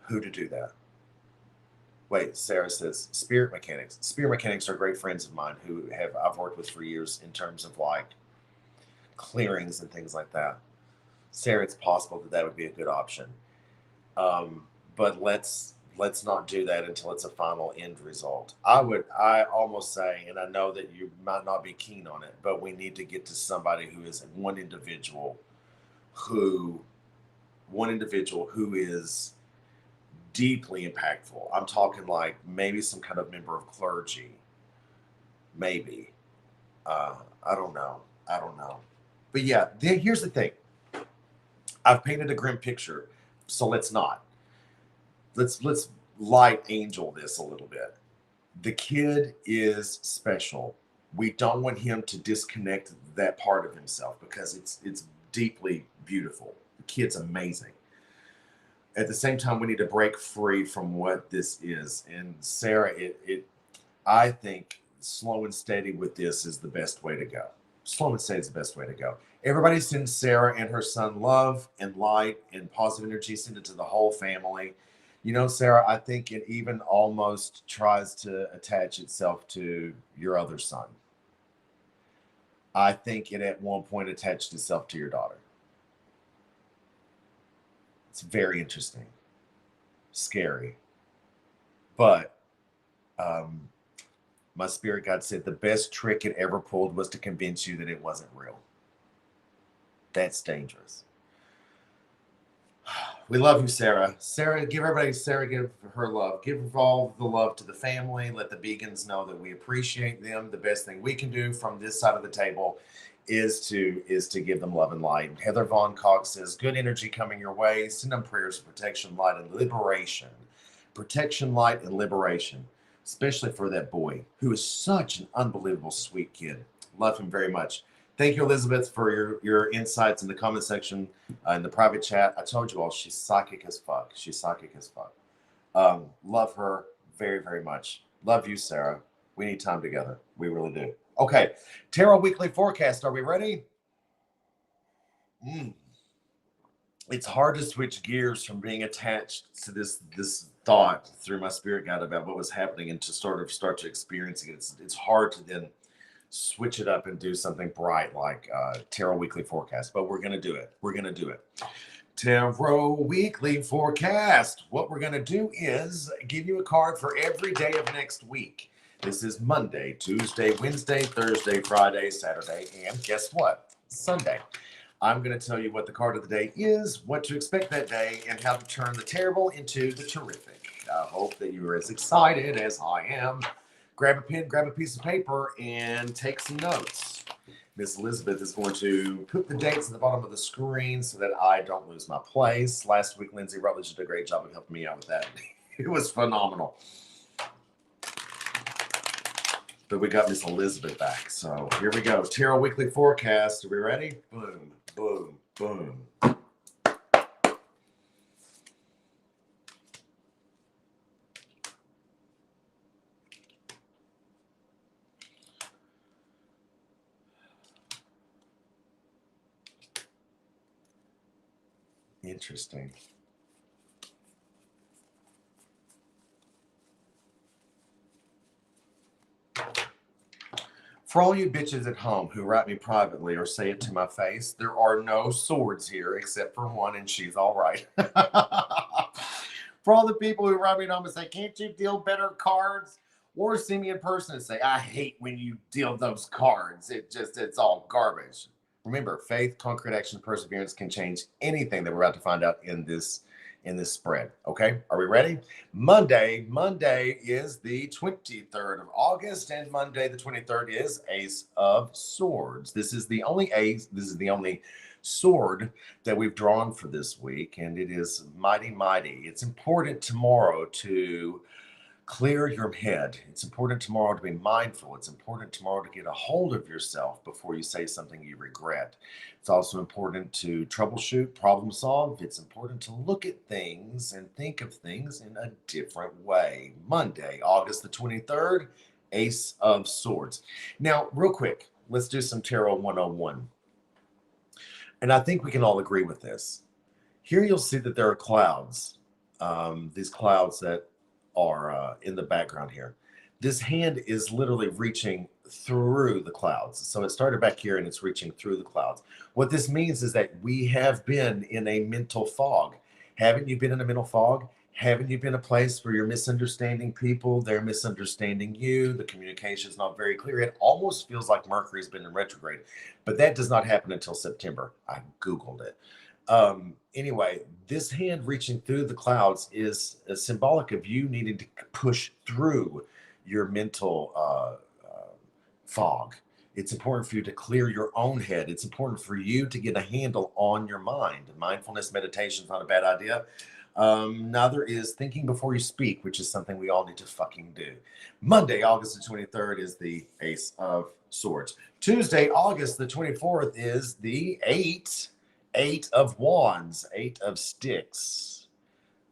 Who to do that? Wait, Sarah says spirit mechanics. Spirit mechanics are great friends of mine who I've worked with for years in terms of like clearings and things like that. Sarah, it's possible that would be a good option. But let's not do that until it's a final end result. I almost say, and I know that you might not be keen on it, but we need to get to somebody who is who one individual who is deeply impactful. I'm talking like maybe some kind of member of clergy, maybe. I don't know. I don't know. But yeah, here's the thing. I've painted a grim picture, so let's not. Let's light angel this a little bit. The kid is special. We don't want him to disconnect that part of himself because it's deeply beautiful. The kid's amazing. At the same time, we need to break free from what this is. And Sarah, I think slow and steady with this is the best way to go. Slow and steady is the best way to go. Everybody sends Sarah and her son love and light and positive energy. Send it to the whole family. Sarah, I think it even almost tries to attach itself to your other son. I think it at one point attached itself to your daughter. It's very interesting, scary. But my spirit guide said the best trick it ever pulled was to convince you that it wasn't real. That's dangerous. We love you, Sarah. Sarah, give her love. Give all the love to the family. Let the Begans know that we appreciate them. The best thing we can do from this side of the table is to give them love and light. Heather Vaughn Cox says, good energy coming your way. Send them prayers of protection, light, and liberation. Protection, light, and liberation, especially for that boy who is such an unbelievable sweet kid. Love him very much. Thank you, Elizabeth, for your insights in the comment section, in the private chat. I told you all, she's psychic as fuck. She's psychic as fuck. Love her very, very much. Love you, Sarah. We need time together. We really do. Okay, Tarot Weekly Forecast. Are we ready? It's hard to switch gears from being attached to this thought through my spirit guide about what was happening and to start to experiencing it. It's hard to then switch it up and do something bright like Tarot Weekly Forecast, but we're going to do it. We're going to do it. Tarot Weekly Forecast. What we're going to do is give you a card for every day of next week. This is Monday, Tuesday, Wednesday, Thursday, Friday, Saturday, and guess what? Sunday. I'm going to tell you what the card of the day is, what to expect that day, and how to turn the terrible into the terrific. I hope that you are as excited as I am. Grab a pen, grab a piece of paper, and take some notes. Miss Elizabeth is going to put the dates at the bottom of the screen so that I don't lose my place. Last week, Lindsay Rutledge did a great job of helping me out with that. It was phenomenal. But we got Miss Elizabeth back. So here we go. Tarot Weekly Forecast. Are we ready? Boom, boom, boom. Interesting. For all you bitches at home who write me privately or say it to my face, there are no swords here except for one, and she's all right. For all the people who write me at home and say, can't you deal better cards? Or see me in person and say, I hate when you deal those cards. It's all garbage. Remember, faith, concrete action, perseverance can change anything that we're about to find out in this spread. Okay, are we ready? Monday is the 23rd of August, and Monday the 23rd is Ace of Swords. This is the only ace. This is the only sword that we've drawn for this week, and it is mighty, mighty. It's important tomorrow to clear your head. It's important tomorrow to be mindful. It's important tomorrow to get a hold of yourself before you say something you regret. It's also important to troubleshoot, problem solve. It's important to look at things and think of things in a different way. Monday, August the 23rd, Ace of Swords. Now, real quick, let's do some Tarot 101. And I think we can all agree with this. Here you'll see that there are clouds, these clouds that are in the background here. This hand is literally reaching through the clouds. So it started back here and it's reaching through the clouds. What this means is that we have been in a mental fog. Haven't you been in a mental fog? Haven't you been a place where you're misunderstanding people? They're misunderstanding you. The communication is not very clear. It almost feels like Mercury's been in retrograde, but that does not happen until September. I Googled it. Anyway, this hand reaching through the clouds is symbolic of you needing to push through your mental fog. It's important for you to clear your own head. It's important for you to get a handle on your mind. Mindfulness meditation is not a bad idea. Neither is thinking before you speak, which is something we all need to fucking do. Monday, August the 23rd is the Ace of Swords. Tuesday, August the 24th is the Eight of Wands, Eight of Sticks.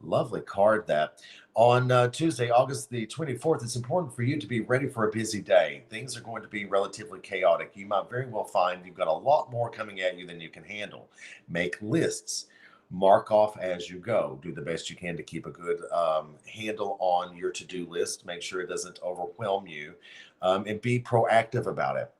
Lovely card that. On Tuesday, August the 24th, it's important for you to be ready for a busy day. Things are going to be relatively chaotic. You might very well find you've got a lot more coming at you than you can handle. Make lists. Mark off as you go. Do the best you can to keep a good handle on your to-do list. Make sure it doesn't overwhelm you, and be proactive about it.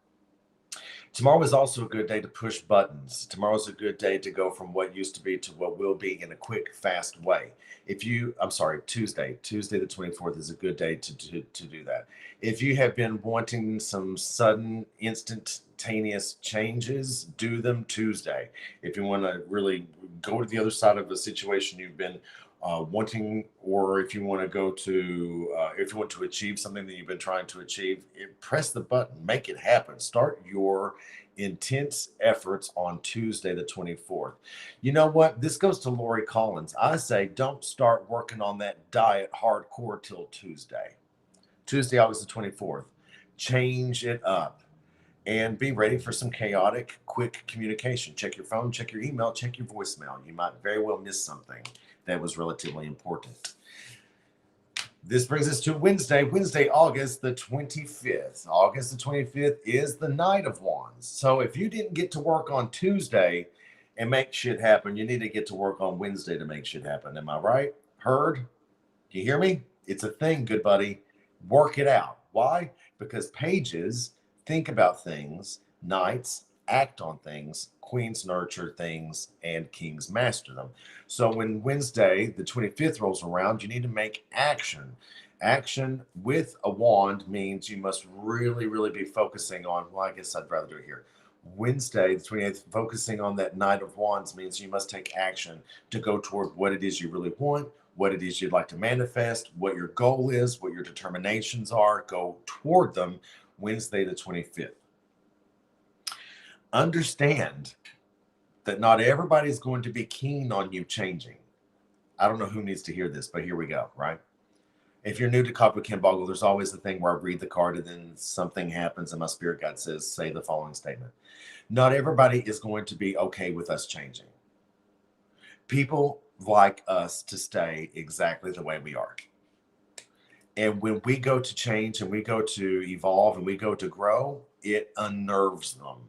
Tomorrow is also a good day to push buttons. Tomorrow's a good day to go from what used to be to what will be in a quick, fast way. Tuesday the 24th is a good day to do that. If you have been wanting some sudden, instantaneous changes, do them Tuesday. If you want to really go to the other side of the situation you've been wanting, or if you want to achieve something that you've been trying to achieve, press the button, make it happen. Start your intense efforts on Tuesday the 24th. You know what? This goes to Lori Collins. I say don't start working on that diet hardcore till Tuesday. Tuesday, August the 24th. Change it up and be ready for some chaotic, quick communication. Check your phone, check your email, check your voicemail. You might very well miss something that was relatively important. This brings us to Wednesday, August the 25th. August the 25th is the Knight of Wands. So if you didn't get to work on Tuesday and make shit happen, you need to get to work on Wednesday to make shit happen. Am I right? Heard? You hear me? It's a thing, good buddy. Work it out. Why? Because pages think about things, knights act on things, queens nurture things, and kings master them. So when Wednesday, the 25th, rolls around, you need to make action. Action with a wand means you must really, really be focusing on, well, I guess I'd rather do it here. Wednesday, the 28th, focusing on that Knight of Wands means you must take action to go toward what it is you really want, what it is you'd like to manifest, what your goal is, what your determinations are. Go toward them Wednesday, the 25th. Understand that not everybody's going to be keen on you changing. I don't know who needs to hear this, but here we go, right? If you're new to Coffee with Kim Boggle, there's always the thing where I read the card and then something happens and my spirit guide says, say the following statement. Not everybody is going to be okay with us changing. People like us to stay exactly the way we are. And when we go to change and we go to evolve and we go to grow, it unnerves them.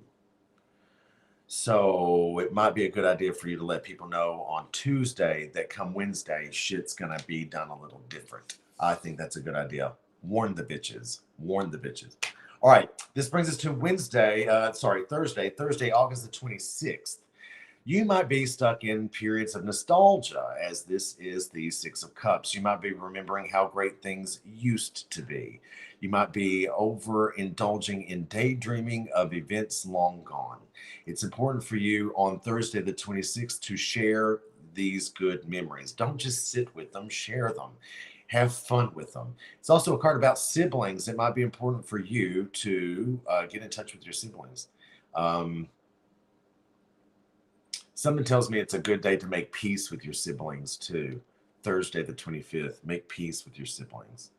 So it might be a good idea for you to let people know on Tuesday that come Wednesday, shit's going to be done a little different. I think that's a good idea. Warn the bitches. Warn the bitches. All right. This brings us to Thursday, August the 26th. You might be stuck in periods of nostalgia, as this is the Six of Cups. You might be remembering how great things used to be. You might be overindulging in daydreaming of events long gone. It's important for you on Thursday, the 26th, to share these good memories. Don't just sit with them, share them. Have fun with them. It's also a card about siblings. It might be important for you to get in touch with your siblings. Something tells me it's a good day to make peace with your siblings too. Thursday the 25th. Make peace with your siblings.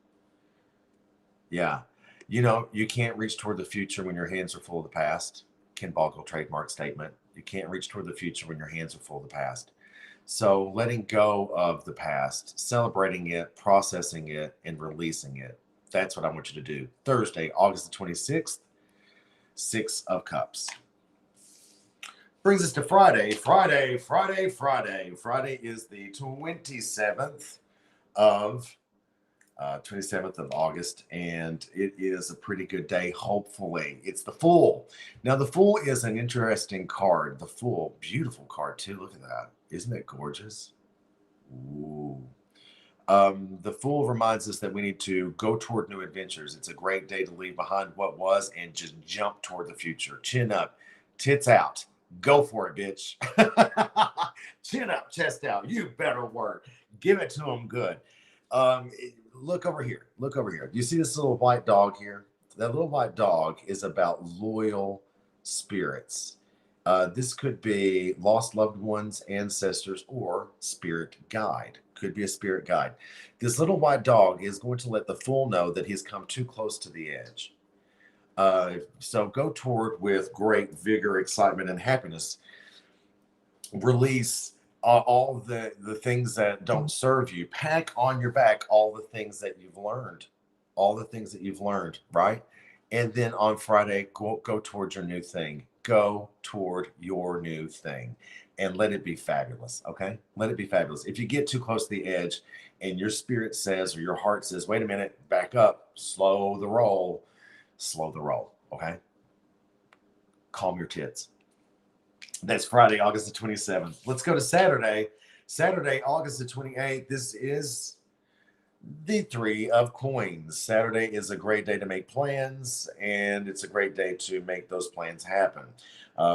Yeah. You know, you can't reach toward the future when your hands are full of the past. Ken Boggle trademark statement. You can't reach toward the future when your hands are full of the past. So letting go of the past, celebrating it, processing it, and releasing it. That's what I want you to do. Thursday, August the 26th, Six of Cups. Brings us to Friday. Friday is the 27th of August, and it is a pretty good day, hopefully. It's the Fool. Now, the Fool is an interesting card. The Fool, beautiful card, too. Look at that. Isn't it gorgeous? Ooh. The Fool reminds us that we need to go toward new adventures. It's a great day to leave behind what was and just jump toward the future. Chin up, tits out. Go for it, bitch. Chin up, chest out. You better work. Give it to them good. Um, Look over here. Look over here. Do you see this little white dog here? That little white dog is about loyal spirits. This could be lost loved ones, ancestors, or spirit guide. Could be a spirit guide. This little white dog is going to let the Fool know that he's come too close to the edge. So go toward with great vigor, excitement, and happiness. Release all the things that don't serve you. Pack on your back all the things that you've learned, all the things that you've learned, right? And then on Friday, go towards your new thing. Go toward your new thing and let it be fabulous. Okay. Let it be fabulous. If you get too close to the edge and your spirit says, or your heart says, wait a minute, back up, slow the roll. Okay. Calm your tits. That's Friday, August the 27th. Let's go to Saturday. Saturday, August the 28th. This is the Three of Coins. Saturday is a great day to make plans, and it's a great day to make those plans happen.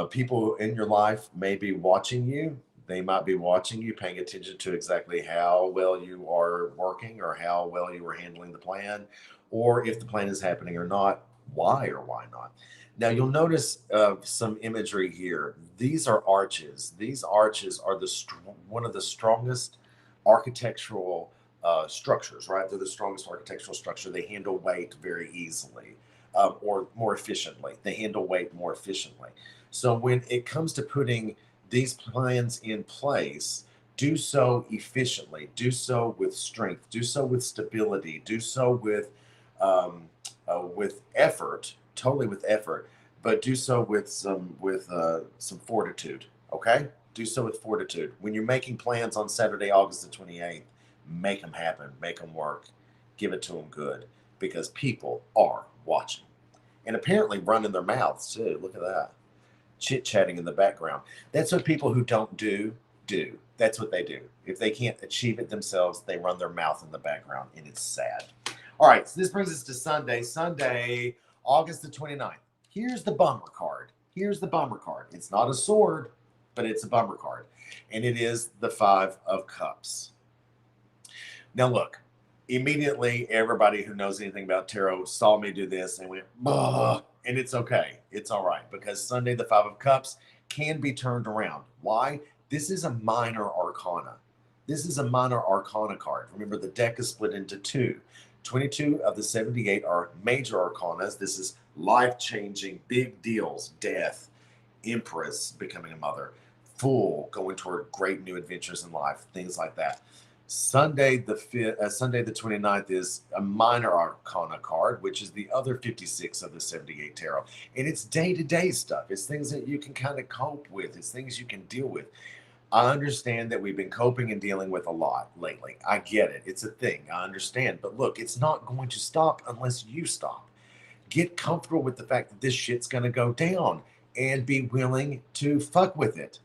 People in your life may be watching you. They might be watching you, paying attention to exactly how well you are working or how well you are handling the plan, or if the plan is happening or not, why or why not. Now you'll notice some imagery here. These are arches. These arches are one of the strongest architectural structures, right? They're the strongest architectural structure. They handle weight very easily, or more efficiently. They handle weight more efficiently. So when it comes to putting these plans in place, do so efficiently, do so with strength, do so with stability, do so with effort, totally with effort, but do so with some fortitude. Okay, do so with fortitude. When you're making plans on Saturday, August the 28th, make them happen, make them work, give it to them good, because people are watching and apparently running their mouths too. Look at that, chit chatting in the background. That's what people who don't do. That's what they do. If they can't achieve it themselves, they run their mouth in the background, and it's sad. All right, so this brings us to Sunday. Sunday, August the 29th. Here's the bummer card. Here's the bummer card. It's not a sword, but it's a bummer card. And it is the Five of Cups. Now, look, immediately everybody who knows anything about tarot saw me do this and went, bah, and it's okay. It's all right, because Sunday, the Five of Cups can be turned around. Why? This is a minor arcana. This is a minor arcana card. Remember, the deck is split into two. 22 of the 78 are major arcanas. This is life-changing, big deals, death, empress, becoming a mother, fool, going toward great new adventures in life, things like that. Sunday the 29th is a minor arcana card, which is the other 56 of the 78 tarot. And it's day-to-day stuff. It's things that you can kind of cope with. It's things you can deal with. I understand that we've been coping and dealing with a lot lately. I get it. It's a thing. I understand. But look, it's not going to stop unless you stop. Get comfortable with the fact that this shit's going to go down and be willing to fuck with it.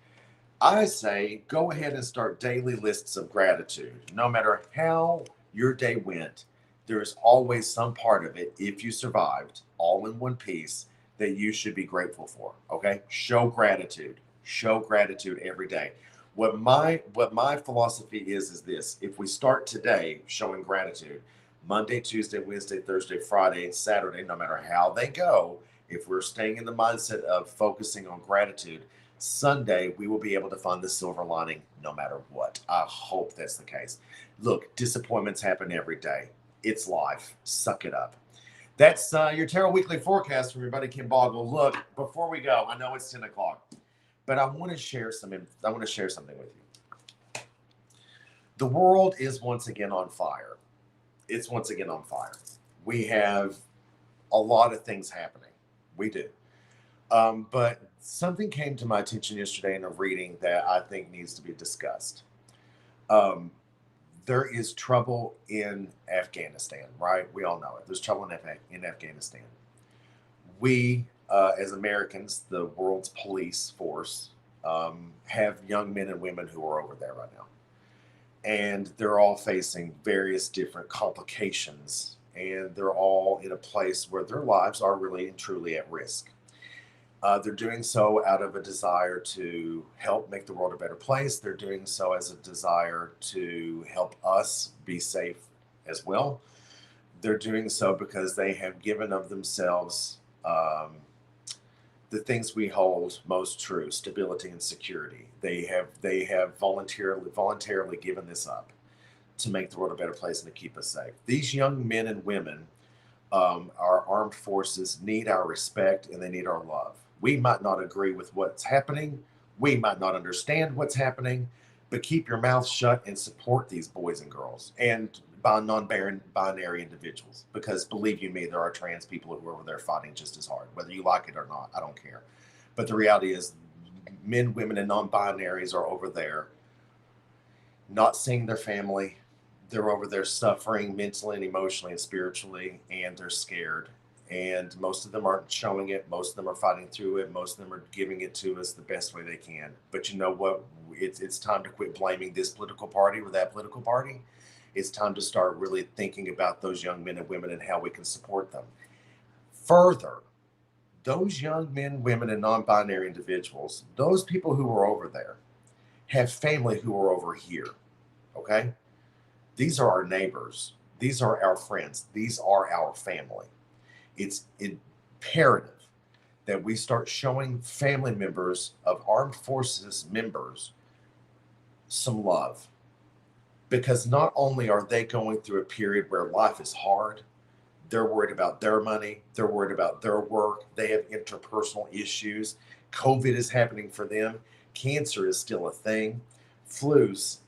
I say go ahead and start daily lists of gratitude. No matter how your day went, there's always some part of it, if you survived, all in one piece, that you should be grateful for. Okay? Show gratitude. Show gratitude every day. What my philosophy is this: if we start today showing gratitude, Monday, Tuesday, Wednesday, Thursday, Friday, Saturday, no matter how they go, if we're staying in the mindset of focusing on gratitude, Sunday, we will be able to find the silver lining no matter what. I hope that's the case. Look, disappointments happen every day. It's life. Suck it up. That's your Tarot Weekly forecast from your buddy Kim Boggle. Look, before we go, I know it's 10 o'clock, but I want to share something with you. The world is once again on fire. It's once again on fire. We have a lot of things happening. We do. But something came to my attention yesterday in a reading that I think needs to be discussed. Um, there is trouble in Afghanistan, right? We all know it. There's trouble in Afghanistan. We, as Americans, the world's police force, have young men and women who are over there right now. And they're all facing various different complications. And they're all in a place where their lives are really and truly at risk. They're doing so out of a desire to help make the world a better place. They're doing so as a desire to help us be safe as well. They're doing so because they have given of themselves the things we hold most true: stability and security. They have voluntarily given this up to make the world a better place and to keep us safe. These young men and women, our armed forces, need our respect and they need our love. We might not agree with what's happening. We might not understand what's happening, but keep your mouth shut and support these boys and girls and non-binary individuals. Because believe you me, there are trans people who are over there fighting just as hard, whether you like it or not. I don't care. But the reality is, men, women, and non-binaries are over there not seeing their family. They're over there suffering mentally and emotionally and spiritually, and they're scared. And most of them aren't showing it. Most of them are fighting through it. Most of them are giving it to us the best way they can. But you know what? It's time to quit blaming this political party or that political party. It's time to start really thinking about those young men and women and how we can support them. Further, those young men, women, and non-binary individuals, those people who are over there, have family who are over here. Okay? These are our neighbors. These are our friends. These are our family. It's imperative that we start showing family members of armed forces members some love, because not only are they going through a period where life is hard, they're worried about their money, they're worried about their work, they have interpersonal issues, COVID is happening for them, cancer is still a thing, flus,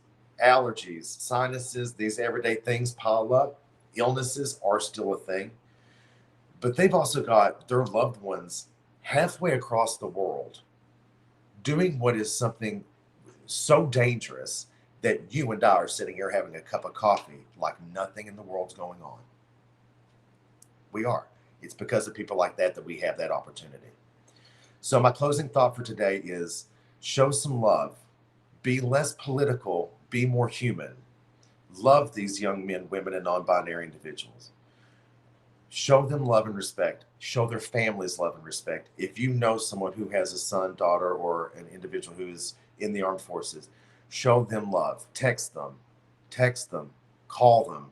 allergies, sinuses, these everyday things pile up, illnesses are still a thing. But they've also got their loved ones halfway across the world doing what is something so dangerous that you and I are sitting here having a cup of coffee like nothing in the world's going on. We are. It's because of people like that that we have that opportunity. So my closing thought for today is show some love. Be less political. Be more human. Love these young men, women, and non-binary individuals. Show them love and respect. Show their families love and respect. If you know someone who has a son, daughter, or an individual who is in the armed forces, show them love. Text them, call them.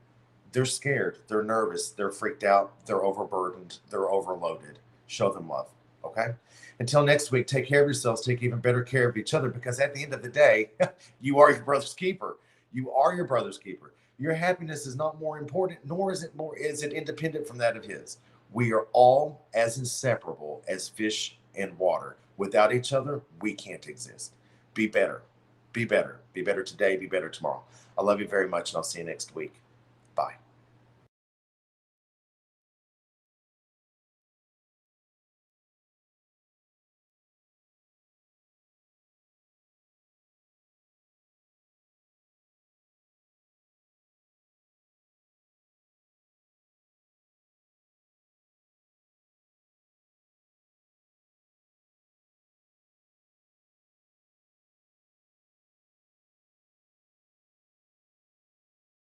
They're scared, they're nervous, they're freaked out, they're overburdened, they're overloaded. Show them love. Okay? Until next week, take care of yourselves, take even better care of each other, because at the end of the day, you are your brother's keeper. You are your brother's keeper. Your happiness is not more important, nor is it independent from that of his. We are all as inseparable as fish and water. Without each other, we can't exist. Be better. Be better. Be better today. Be better tomorrow. I love you very much, and I'll see you next week. Bye.